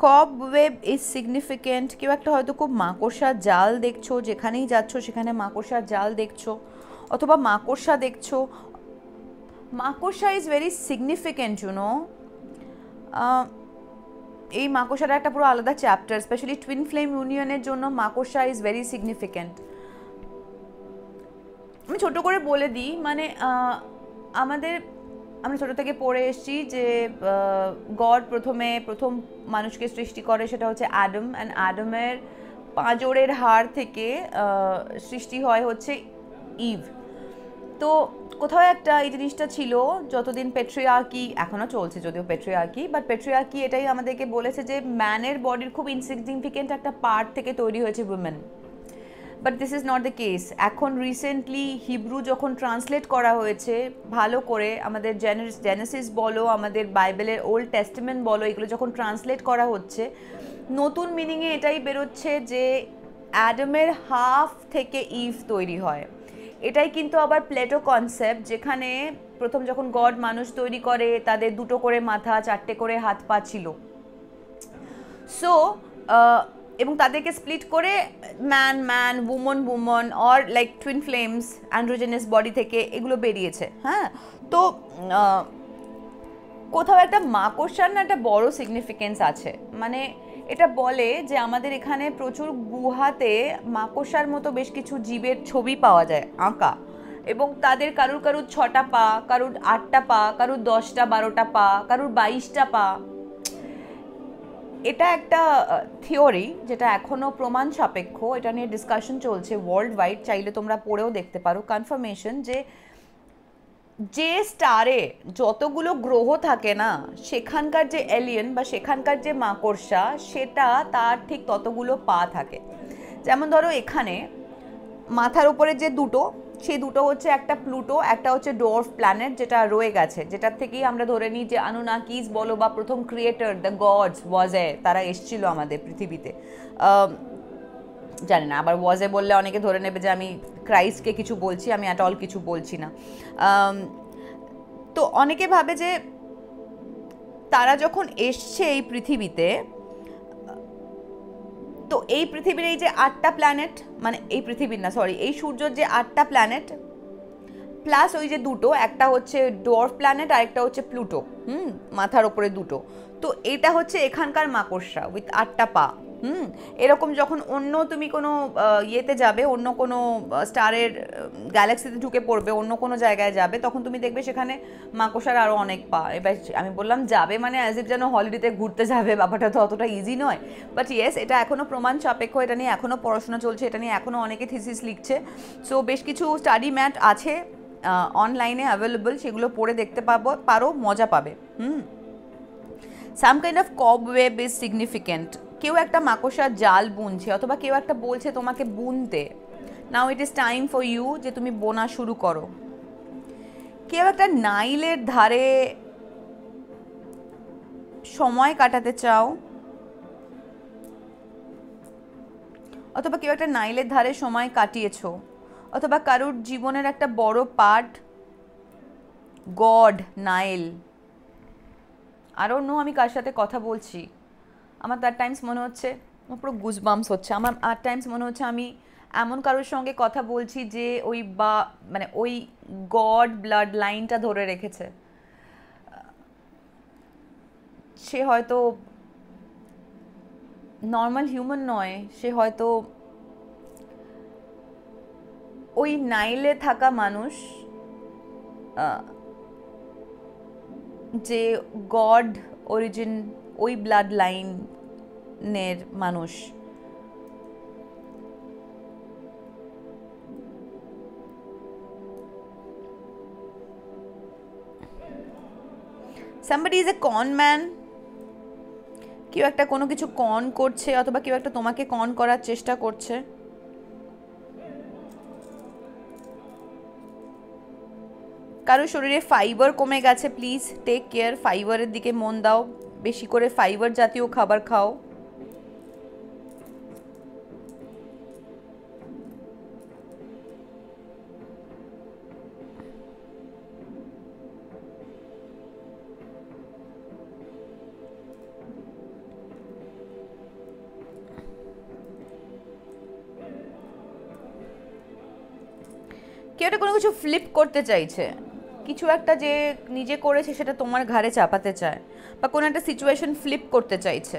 কবওয়েব ইজ সিগনিফিকেন্ট, কেউ একটা হয়তো খুব মাকড়সার জাল দেখছো, যেখানেই যাচ্ছ সেখানে মাকড়সার জাল দেখছো, অথবা মাকড়সা দেখছো। মাকড়সা ইজ ভেরি সিগনিফিকেন্ট ইউনো, এই মাকড়সাটা একটা পুরো আলাদা চ্যাপ্টার, স্পেশালি টুইন ফ্লেম ইউনিয়নের জন্য মাকড়সা ইজ ভেরি সিগনিফিকেন্ট। আমি ছোট করে বলে দিই, মানে আমরা ছোটো থেকে পড়ে এসেছি যে গড প্রথম মানুষকে সৃষ্টি করে, সেটা হচ্ছে অ্যাডাম, অ্যান্ড অ্যাডামের পাঁজরের হাড় থেকে সৃষ্টি হয় হচ্ছে ইভ। তো কোথাও একটা এই জিনিসটা ছিল, যতদিন পেট্রিয়ার্কি এখনও চলছে, যদিও পেট্রিয়ার্কি, বাট পেট্রিয়ার্কি এটাই আমাদেরকে বলেছে যে ম্যানের বডির খুব ইনসিগনিফিকেন্ট একটা পার্ট থেকে তৈরি হয়েছে women, but this is not the case. এখন রিসেন্টলি হিব্রু যখন ট্রান্সলেট করা হয়েছে ভালো করে, আমাদের জেনেসিস বলো, আমাদের বাইবেলের ওল্ড টেস্টামেন্ট বলো, এগুলো যখন ট্রান্সলেট করা হচ্ছে, নতুন মিনিংয়ে এটাই বেরোচ্ছে যে অ্যাডামের হাফ থেকে ইভ তৈরি হয়। এটাই কিন্তু আবার প্লেটো কনসেপ্ট, যেখানে প্রথম যখন গড মানুষ তৈরি করে তাদের দুটো করে মাথা, চারটে করে হাত পা ছিল, সো এবং তাদেরকে স্প্লিট করে man woman or like twin flames androgynous body থেকে এগুলো বেরিয়েছে। হ্যাঁ, তো কোথাও একটা মাকড়সার না একটা বড় সিগনিফিকেন্স আছে, মানে এটা বলে যে আমাদের এখানে প্রচুর গুহাতে মাকড়সার মতো বেশ কিছু জীবের ছবি পাওয়া যায় আঁকা, এবং তাদের কারুর 6টা পা, কারুর 8টা পা, কারুর 10টা 12টা পা, কারুর 22টা পা। এটা একটা থিওরি যেটা এখনও প্রমাণ সাপেক্ষ, এটা নিয়ে ডিসকাশন চলছে ওয়ার্ল্ড ওয়াইড, চাইলে তোমরা পড়েও দেখতে পারো কনফার্মেশন, যে যে স্টারে যতগুলো গ্রহ থাকে না, সেখানকার যে এলিয়েন বা সেখানকার যে মাকড়সা, সেটা তার ঠিক ততগুলো পা থাকে। যেমন ধরো এখানে মাথার উপরে যে দুটো, সেই দুটো হচ্ছে একটা প্লুটো, একটা হচ্ছে ডোর্ফ প্ল্যানেট, যেটা রয়ে গেছে, যেটার থেকেই আমরা ধরে নিই যে আনুনাকিস বলো বা প্রথম ক্রিয়েটর দ্য গডস ওয়াজে, তারা এসছিল আমাদের পৃথিবীতে। জানি না, আবার ওয়াজে বললে অনেকে ধরে নেবে যে আমি ক্রাইস্টকে কিছু বলছি, আমি অ্যাট অল কিছু বলছি না। তো অনেকে ভাবে যে তারা যখন এসছে এই পৃথিবীতে, তো এই পৃথিবীর এই যে 8টা প্ল্যানেট, মানে এই পৃথিবীর না, সরি, এই সূর্যের যে 8টা প্ল্যানেট প্লাস ওই যে দুটো, একটা হচ্ছে ডোর্ফ প্ল্যানেট আর একটা হচ্ছে প্লুটো, মাথার ওপরে দুটো, তো এটা হচ্ছে এখানকার মাকড়সা উইথ 8টা পা। এরকম যখন অন্য তুমি কোনো ইয়েতে যাবে, অন্য কোনো স্টারের গ্যালাক্সিতে ঢুকে পড়বে, অন্য কোনো জায়গায় যাবে, তখন তুমি দেখবে সেখানে মাকড়সার আরও অনেক পা। এবার আমি বললাম যাবে মানে অ্যাজ ইফ যেন হলিডেতে ঘুরতে যাবে, ব্যাপারটা তো অতটা ইজি নয়। বাট ইয়েস, এটা এখনও প্রমাণ সাপেক্ষ, এটা নিয়ে এখনও পড়াশোনা চলছে, এটা নিয়ে এখনও অনেকে থিসিস লিখছে। সো বেশ কিছু স্টাডি ম্যাট আছে অনলাইনে অ্যাভেলেবল, সেগুলো পড়ে দেখতে পারো, মজা পাবে। Some kind of cobweb is significant. কেউ একটা মাকড়সার জাল বুনছে, অথবা কেউ একটা বলছে তোমাকে বুনতে, now it is time for you যে তুমি বোনা শুরু করো। কেউ একটা নাইলের ধারে সময় কাটাতে চাও, অথবা কেউ একটা নাইলের ধারে সময় কাটিয়েছো, অথবা কারুর জীবনের একটা বড় পার্ট গড নাইল। আরও নো আমি কার সাথে কথা বলছি, আমার তার টাইমস মনে হচ্ছে, আমার পুরো গুজবাম্পস হচ্ছে, আমার আর টাইমস মনে হচ্ছে আমি এমন কারোর সঙ্গে কথা বলছি যে ওই বা মানে ওই গড ব্লাড লাইনটা ধরে রেখেছে। সে হয়তো নর্মাল হিউম্যান নয়, সে হয়তো ওই নাইলে থাকা মানুষ, যে গড অরিজিন, ওই ব্লাড লাইনের মানুষ। somebody is a con man, কেউ একটা কোনো কিছু কন করছে, অথবা কেউ একটা তোমাকে কন করার চেষ্টা করছে। কারো শরীরে ফাইবার কমে গেছে, প্লিজ টেক কেয়ার, ফাইবারের দিকে মন দাও, বেশি করে ফাইবার জাতীয় খাবার খাও। কেউ একটা কোনো কিছু ফ্লিপ করতে চাইছে, কিছু একটা যে নিজে করেছে সেটা তোমার ঘাড়ে চাপাতে চায়, বা কোনো একটা সিচুয়েশন ফ্লিপ করতে চাইছে।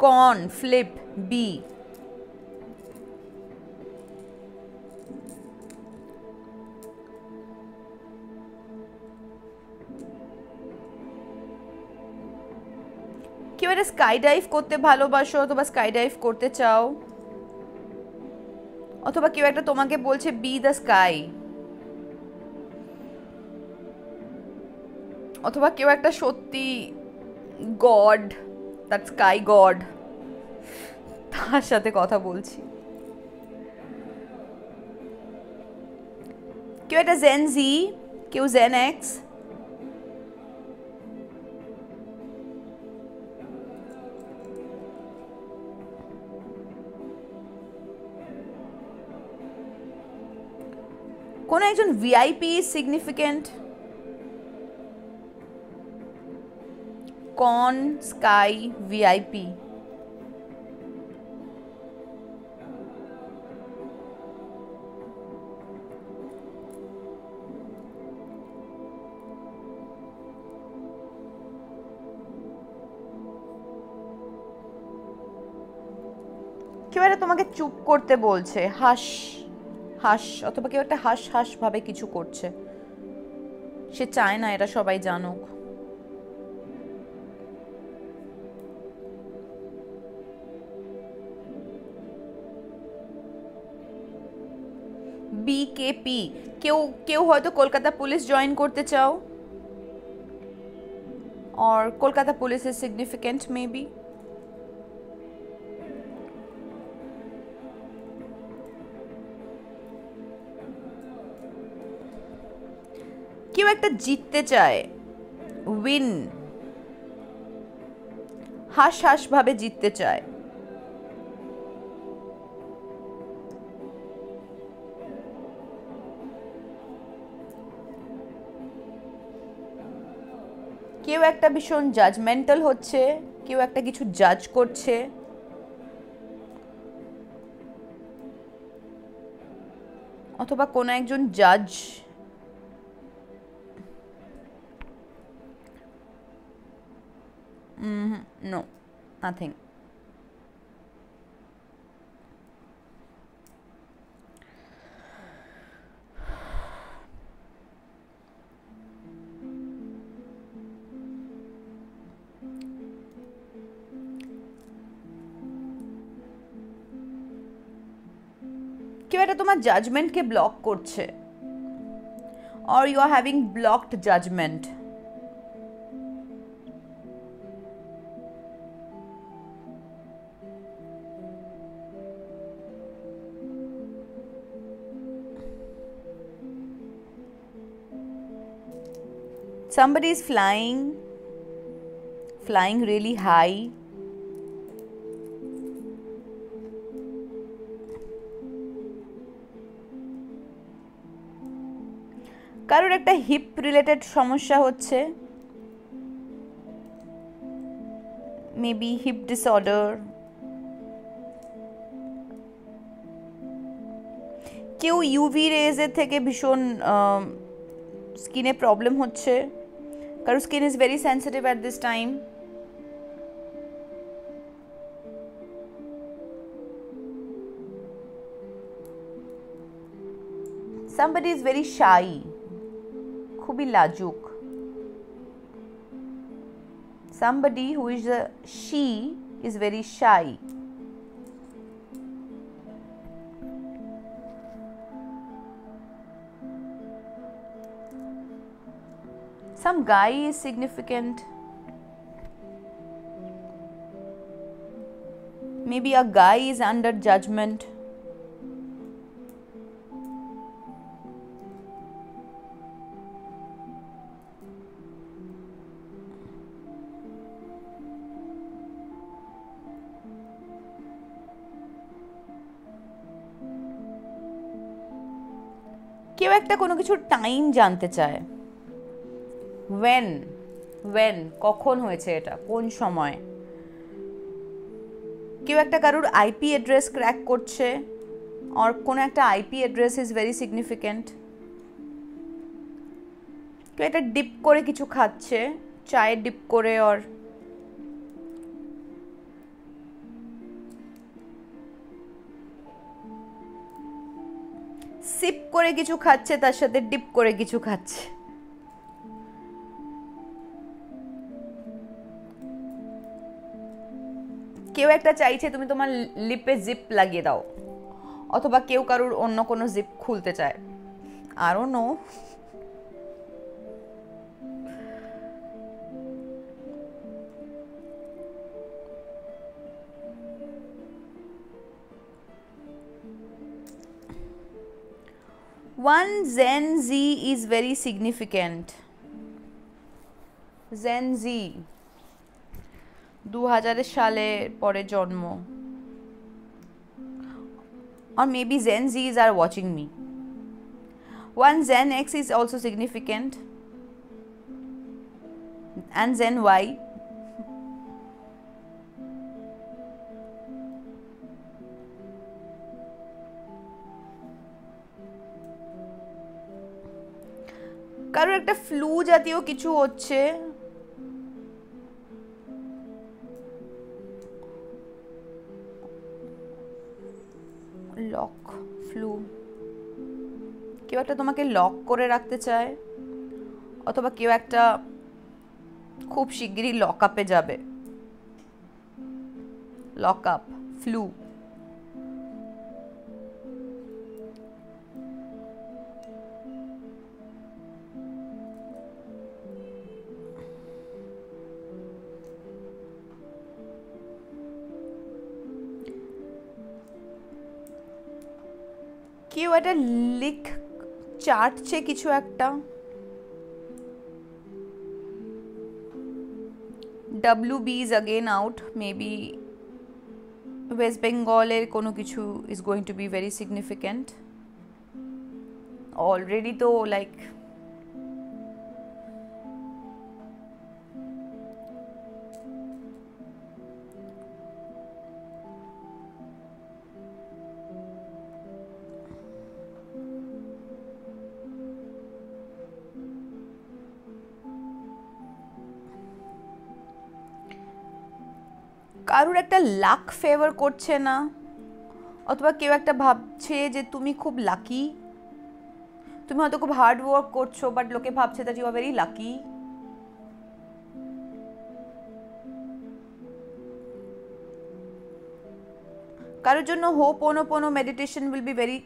কন, ফ্লিপ, বি। কেউ একটা স্কাই ডাইভ করতে ভালোবাসো, অথবা স্কাই ডাইভ করতে চাও, অথবা কেউ একটা তোমাকে বলছে বি দ্য স্কাই, অথবা কেউ একটা সত্যি গড, দ্যাট স্কাই গড, তার সাথে কথা বলছি। কেউ একটা জেন জি, কেউ জেন এক্স, কোনো একজন ভিআইপি সিগনিফিকেন্ট। কন, স্কাই, ভিআইপি। কেউ একটা তোমাকে চুপ করতে বলছে, হাস হাস, অথবা কেউ একটা হাস হাস ভাবে কিছু করছে, সে চায় না এটা সবাই জানুক। বিকেপি, কেউ কেউ হয়তো কলকাতা পুলিশ জয়েন করতে চাও, or Kolkata police is significant maybe. কেউ একটা জিততে চায়, উইন, হাস হাস ভাবে জিততে চায়। কেউ একটা ভীষণ জাজমেন্টাল হচ্ছে, কেউ একটা কিছু জাজ করছে, অথবা কোনো একজন জাজ নো, নাথিং। কেউ একটা তোমার জাজমেন্টকে ব্লক করছে, or you are having blocked judgment. Somebody is flying really high. কারোর একটা হিপ রিলেটেড সমস্যা হচ্ছে, মেবি হিপ ডিসঅর্ডার। কেউ ইউভি রেজের থেকে ভীষণ স্কিনে প্রবলেম হচ্ছে, কারণ skin is very sensitive at this time. somebody is very shy, খুবই লাজুক। somebody who is a she is very shy. some guy is significant, maybe a guy is under judgment. কেউ একটা কোনো কিছুর টাইম জানতে চায়, when কখন হয়েছে এটা, কোন সময়। কেউ একটা কারোর আইপি অ্যাড্রেস ক্র্যাক করছে, আর কোনো একটা IP address is very significant. কেউ একটা ডিপ করে কিছু খাচ্ছে, চায়ে ডিপ করে, আর সিপ করে কিছু খাচ্ছে, তার সাথে ডিপ করে কিছু খাচ্ছে। কেউ একটা চাইছে তুমি তোমার লিপে জিপ লাগিয়ে দাও, অথবা কেউ কারোর অন্য কোনো জিপ খুলতে চায়। I don't know. One Gen Z is very significant. Gen Z 2000 সালে পরে জন্ম, or maybe Gen Zs are watching me. One Gen X is also significant, and Gen Y. কারোর একটা ফ্লু জাতীয় কিছু হচ্ছে, লক, ফ্লু। কেউ একটা তোমাকে লক করে রাখতে চায়, অথবা কেউ একটা খুব শিগগিরই লক আপে যাবে। Lock up, flu. কেউ একটা লিখ চাটছে কিছু একটা। WB is again out, maybe West Bengal এর কোনো কিছু is going to be very significant. Already তো like কারুর একটা লাক ফেভার করছে না, অথবা কেউ একটা ভাবছে যে তুমি খুব লাকি, তুমি হয়তো খুব হার্ড ওয়ার্ক করছো বাট লোকে ভাবছে that you are very lucky. কারোর জন্য ho'oponopono meditation will be very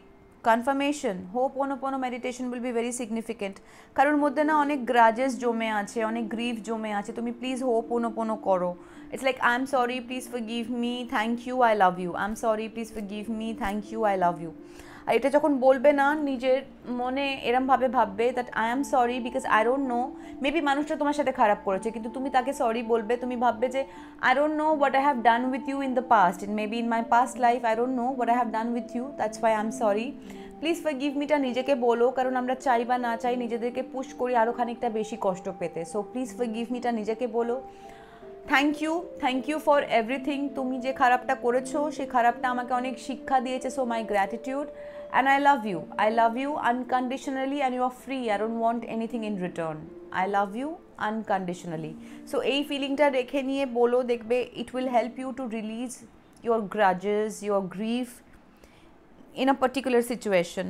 confirmation, ho'oponopono meditation will be very significant. কারোর মধ্যে না অনেক গ্রাজেস জমে আছে, অনেক গ্রিফ জমে আছে, তুমি প্লিজ হোপোনোপোনো করো। It's like I am sorry, please forgive me, thank you, I love you, I am sorry, please forgive me, thank you, I love you. আর এটা যখন বলবে না, নিজের মনে এরমভাবে ভাববে that I am sorry because I don't know, maybe মানুষটা তোমার সাথে খারাপ করেছে, কিন্তু তুমি তাকে সরি বলবে, তুমি ভাববে যে I don't know what I have done with you in the past, maybe in my past life I don't know what I have done with you, that's why I am sorry, please forgive মিটা নিজেকে বলো। কারণ আমরা চাই বা না চাই নিজেদেরকে পুশ করি আরও খানিকটা বেশি কষ্ট পেতে। সো প্লিজ ফরগিভ মিটা নিজেকে বলো। Thank you for everything. তুমি যে খারাপটা করেছো সেই খারাপটা আমাকে অনেক শিক্ষা দিয়েছে, so my gratitude and I love you unconditionally and you are free, I don't want anything in return, I love you unconditionally. So এই ফিলিংটা রেখে নিয়ে বলো, দেখবে it will help you to release your grudges, your grief in a particular situation.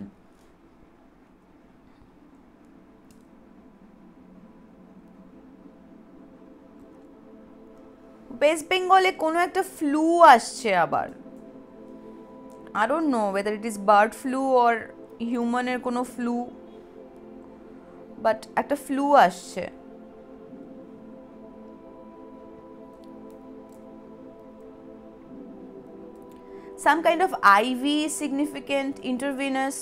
West বেঙ্গলে কোনো একটা flu আসছে আবার, I don't know whether it is bird flu or হিউম্যানের কোনো ফ্লু, বাট একটা ফ্লু আসছে। Some kind of IV is significant, intravenous.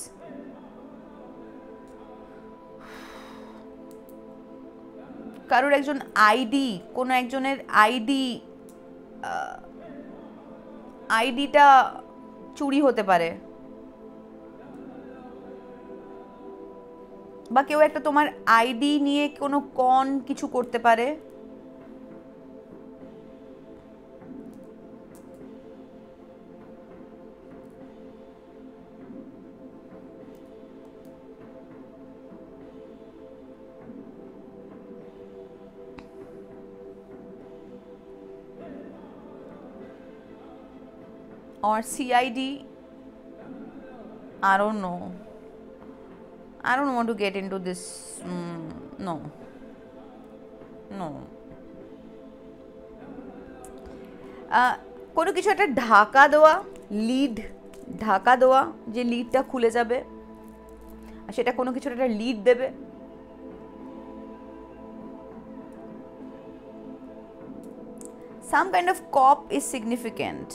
কারোর একজন আইডি, কোনো একজনের আইডিটা চুরি হতে পারে, বা কেউ একটা তোমার আইডি নিয়ে কোনো কিছু করতে পারে। Or CID, I don't know. I don't want to get into this. No. কোনো কিছু একটা ঢাকা দেওয়া, ঢাকা দেওয়া, যে লিডটা খুলে যাবে, আর সেটা কোনো কিছু একটা লিড দেবে। Some kind of cop is significant.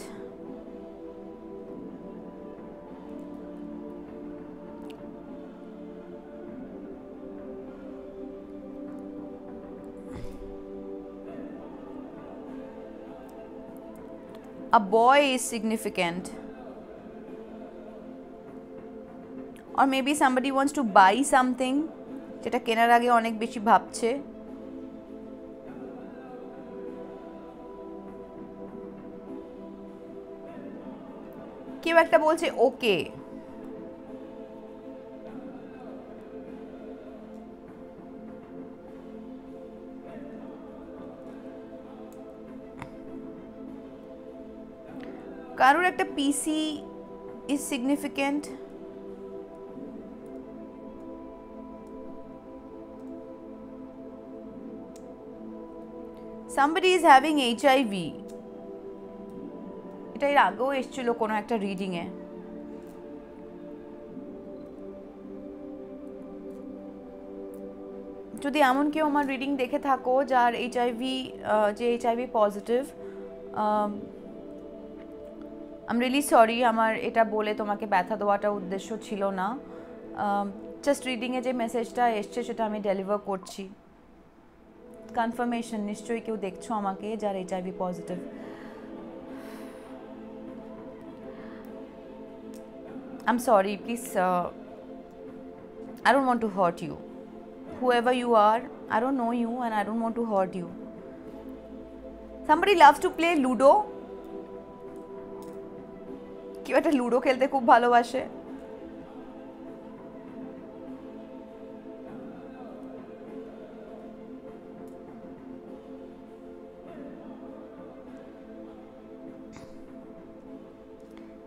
A boy is significant, or maybe somebody wants to buy something যেটা কেনার আগে অনেক বেশি ভাবছে। কেউ একটা বলছে ওকে। কারোর একটা পিসি is significant. Somebody is having HIV. এটা এর আগেও এসেছিল কোনো একটা রিডিংয়ে। যদি এমন কেউ আমার রিডিং দেখে থাকো যার HIV positive, I am really sorry, আমার এটা বলে তোমাকে ব্যথা দেওয়াটা উদ্দেশ্য ছিল না। জাস্ট রিডিংয়ে যে মেসেজটা এসছে সেটা আমি ডেলিভার করছি। কনফার্মেশন, নিশ্চয়ই কেউ দেখছো আমাকে যার HIV positive. I am sorry, please, I don't want to hurt you. Whoever you are, I don't know you and I don't want to hurt you. Somebody loves to play Ludo. কেউ একটা ludo খেলতে খুব ভালোবাসে।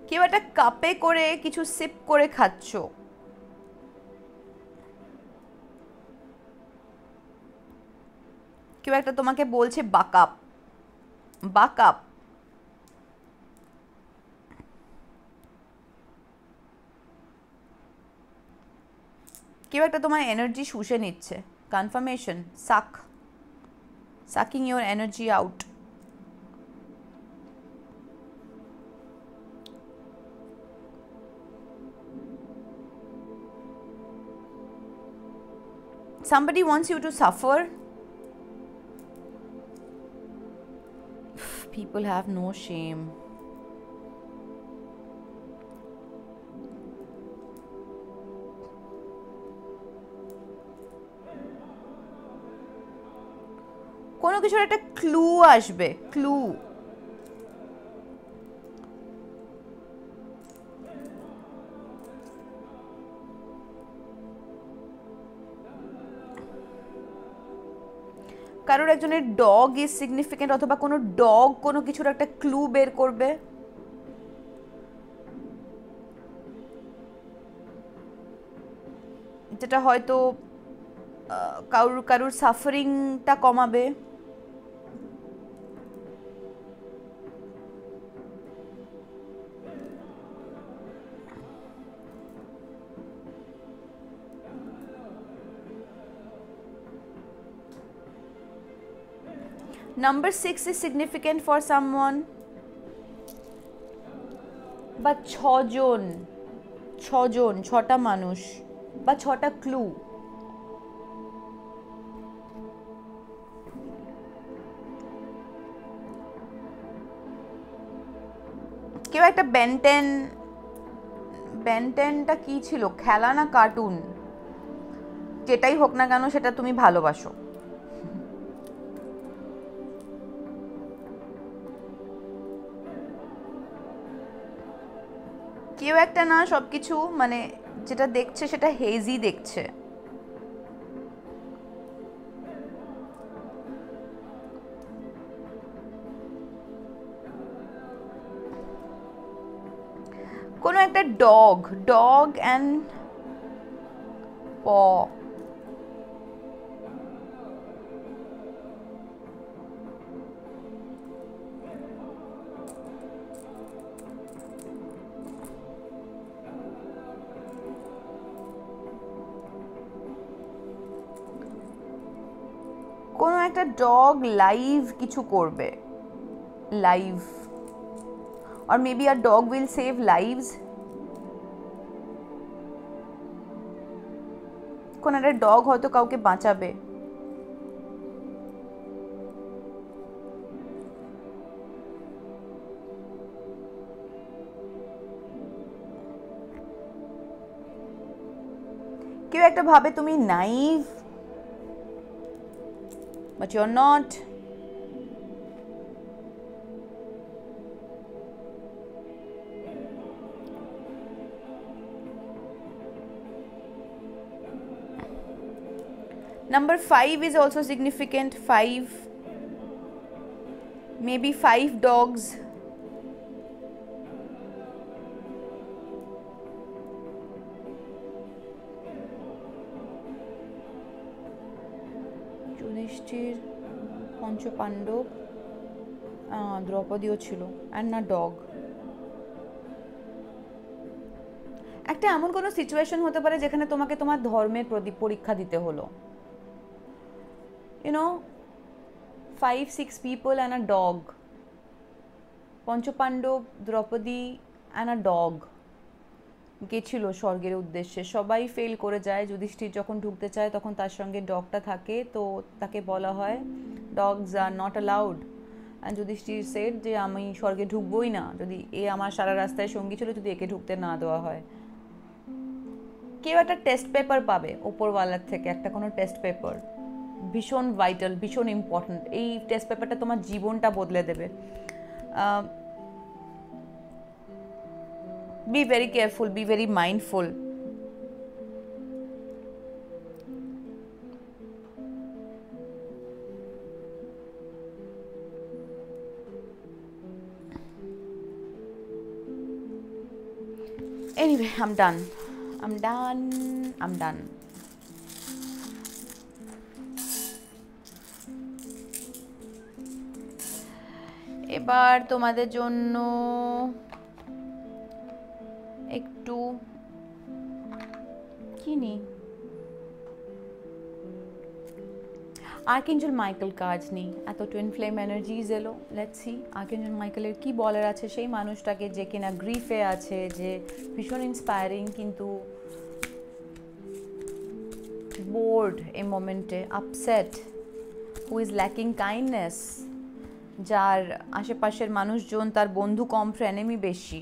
কেউ একটা কাপে করে কিছু সিপ করে খাচ্ছ। কেউ একটা তোমাকে বলছে বাকআপ বাকআপ। কেউ একটা তোমার এনার্জি শুষে নিচ্ছে। Confirmation, sucking your energy out. Somebody wants you to suffer. People have no shame. কোনো কিছুর একটা ক্লু আসবে, ক্লু। কারোর একজনের ডগ ইজ সিগনিফিকেন্ট, অথবা কোনো ডগ কোনো কিছুর একটা ক্লু বের করবে। যেটা হয়তো কারুর সাফারিংটা কমাবে। Number 6 is significant for someone. বা ছটা মানুষ বা ছটা ক্লু। কেউ একটা বেনটেনটা কি ছিল, খেলা না কার্টুন, যেটাই হোক না কেন সেটা তুমি ভালোবাসো। কেউ একটা না সবকিছু মানে যেটা দেখছে সেটা হেজি দেখছে। কোনো একটা ডগ অ্যান্ড প। কোনো একটা ডগ লাইভ কিছু করবে, live, or maybe a dog will save lives. কোন একটা ডগ হয়তো কাউকে বাঁচাবে। কেউ একটা ভাবে তুমি naive, but you're not. Number 5 is also significant. 5, maybe 5 dogs. Yudhishthir, পঞ্চপাণ্ডব, দ্রৌপদীও ছিল, আর না ডগ। একটা এমন কোনো সিচুয়েশন হতে পারে যেখানে তোমাকে তোমার ধর্মের পরীক্ষা দিতে হলো। You know, 5-6 people and a dog. Panchapandav, Draupadi and a dog গেছিল স্বর্গের উদ্দেশ্যে, সবাই ফেল করে যায়। যুধিষ্ঠির যখন ঢুকতে চায় তখন তার সঙ্গে ডগটা থাকে, তো তাকে বলা হয় dogs are not allowed. And Yudhishthir said যে আমি স্বর্গে ঢুকবোই না যদি এ আমার সারা রাস্তায় সঙ্গী ছিল, যদি একে ঢুকতে না দেওয়া হয়। কেউ একটা টেস্ট পেপার পাবে ওপরওয়ালার থেকে, একটা কোনো টেস্ট পেপার, ভীষণ ভাইটাল, ভীষণ ইম্পর্ট্যান্ট। এই টেস্ট পেপারটা তোমার জীবনটা বদলে দেবে। Be very careful, be very mindful. Anyway, I'm done. এবার তোমাদের জন্য একটু কিনি আর্কএঞ্জেল মাইকেল কার্ডস নিই। এত টুইন ফ্লেম এনার্জিজ এলো, লেটস সি আর্কএঞ্জেল মাইকেলের কি বলার আছে সেই মানুষটাকে যে কিনা গ্রিফে আছে, যে ভীষণ ইন্সপায়ারিং কিন্তু বোর্ড এই মোমেন্টে, upset, who is lacking kindness, যার আশেপাশের মানুষজন তার বন্ধু কম ফ্রেনেমি বেশি,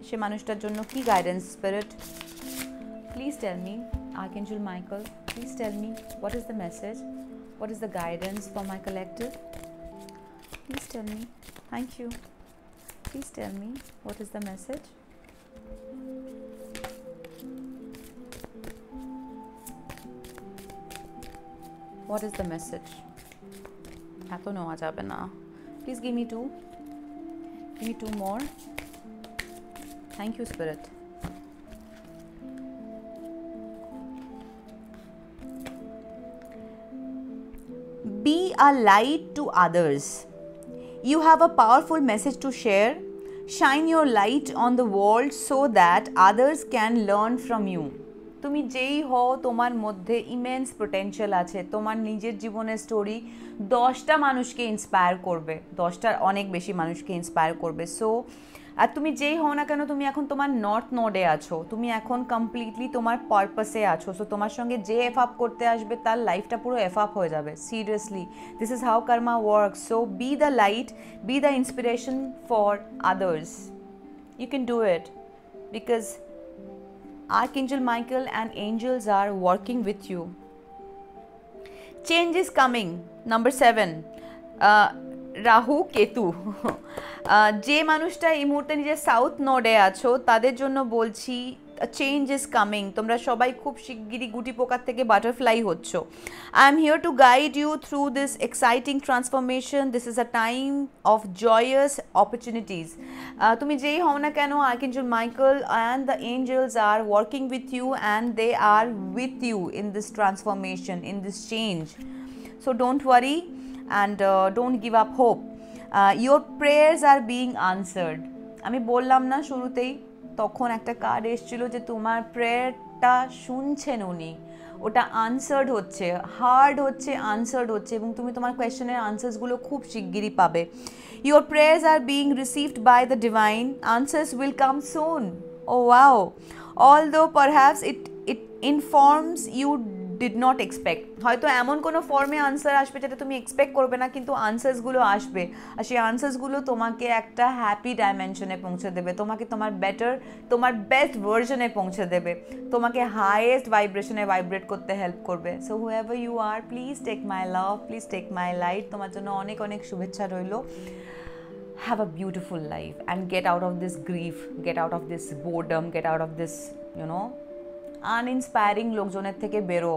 সে মানুষটার জন্য কি guidance spirit? Please tell me archangel Michael, please tell me what is the message, what is the guidance for my collective? Please tell me. Thank you. Please tell me what is the message. What is the message? এত নেওয়া যাবে না, please give me two more. Thank you, Spirit. Be a light to others. You have a powerful message to share. Shine your light on the world so that others can learn from you. তুমি যেই হও তোমার মধ্যে immense potential আছে, তোমার নিজের জীবনের story 10টা মানুষকে ইন্সপায়ার করবে, 10টার অনেক বেশি মানুষকে ইন্সপায়ার করবে। সো আর তুমি যেই হও না কেন, তুমি এখন তোমার নর্থ নোডে আছো, তুমি এখন কমপ্লিটলি তোমার পারপাসে আছো। সো তোমার সঙ্গে যে এফ আপ করতে আসবে তার লাইফটা পুরো এফ আপ হয়ে যাবে। Seriously, this is how karma work. So be the light, be the inspiration for others. You can do it because Archangel Michael and angels are working with you. Change is coming. Number 7. Rahu Ketu. যে মানুষটা এই মুহূর্তে নিজের south নোডে আছো তাদের জন্য বলছি চেঞ্জ ইজ কামিং। তোমরা সবাই খুব শিগগিরই গুটি পোকার থেকে বাটারফ্লাই হচ্ছ। I am here to guide you through this exciting transformation. This is a time of joyous opportunities. তুমি যেই হও না কেন, archangel Michael and the angels are working with you and they are with you in this transformation, in this change. So don't worry and don't give up hope. Your prayers are being answered. আমি বললাম না শুরুতেই, তখন একটা card এসেছিল যে তোমার প্রেয়ারটা শুনছেন উনি, ওটা আনসার্ড হচ্ছে, হার্ড হচ্ছে, আনসার্ড হচ্ছে, এবং তুমি তোমার কোয়েশ্চেনের আনসার্সগুলো খুব শিগগিরই পাবে। Your prayers are being received by the divine. Answers will come soon. Oh wow. Although perhaps it informs you did not expect. হয়তো এমন কোনো ফর্মে আনসার আসবে যেটা তুমি এক্সপেক্ট করবে না, কিন্তু আনসার্সগুলো আসবে, আর সেই আনসার্সগুলো তোমাকে একটা হ্যাপি ডাইমেনশনে পৌঁছে দেবে, তোমাকে তোমার বেটার, তোমার বেস্ট ভার্জনে পৌঁছে দেবে, তোমাকে হাইয়েস্ট ভাইব্রেশনে ভাইব্রেট করতে হেল্প করবে। So whoever you are, please take my love, please take my light. তোমার জন্য অনেক অনেক শুভেচ্ছা রইল। Have a beautiful life and get out of this grief, get out of this boredom, get out of this, আনইন্সপায়ারিং লোকজনের থেকে বেরো,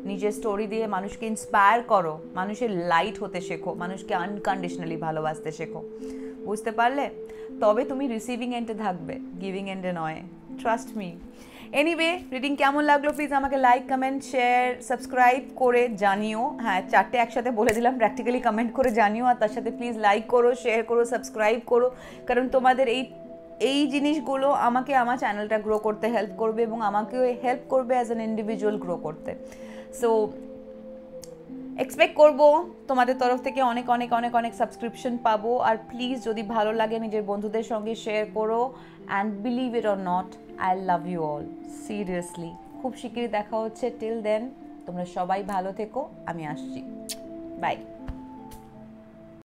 নিজের স্টোরি দিয়ে মানুষকে ইন্সপায়ার করো, মানুষের লাইট হতে শেখো, মানুষকে আনকন্ডিশনালি ভালোবাসতে শেখো। বুঝতে পারলে? তবে তুমি রিসিভিং এন্ডে থাকবে, গিভিং এন্ডে নয়। Trust me. এনিওয়ে, রিডিং কেমন লাগলো প্লিজ আমাকে লাইক, কমেন্ট, শেয়ার, সাবস্ক্রাইব করে জানিও। হ্যাঁ, 4টে একসাথে বলে দিলাম, প্র্যাকটিক্যালি কমেন্ট করে জানিও, আর তার সাথে প্লিজ লাইক করো, শেয়ার করো, সাবস্ক্রাইব করো, কারণ তোমাদের এই জিনিসগুলো আমাকে আমার চ্যানেলটা গ্রো করতে হেল্প করবে এবং আমাকেও হেল্প করবে অ্যাজ অ্যান ইন্ডিভিজুয়াল গ্রো করতে। সো এক্সপেক্ট করব তোমাদের তরফ থেকে অনেক অনেক অনেক অনেক সাবস্ক্রিপশন পাবো। আর প্লিজ যদি ভালো লাগে নিজের বন্ধুদের সঙ্গে শেয়ার করো। And believe it or not, I love you all seriously. খুব শিগগিরই দেখা হচ্ছে। টিল দেন তোমরা সবাই ভালো থেকো, আমি আসছি, বাই।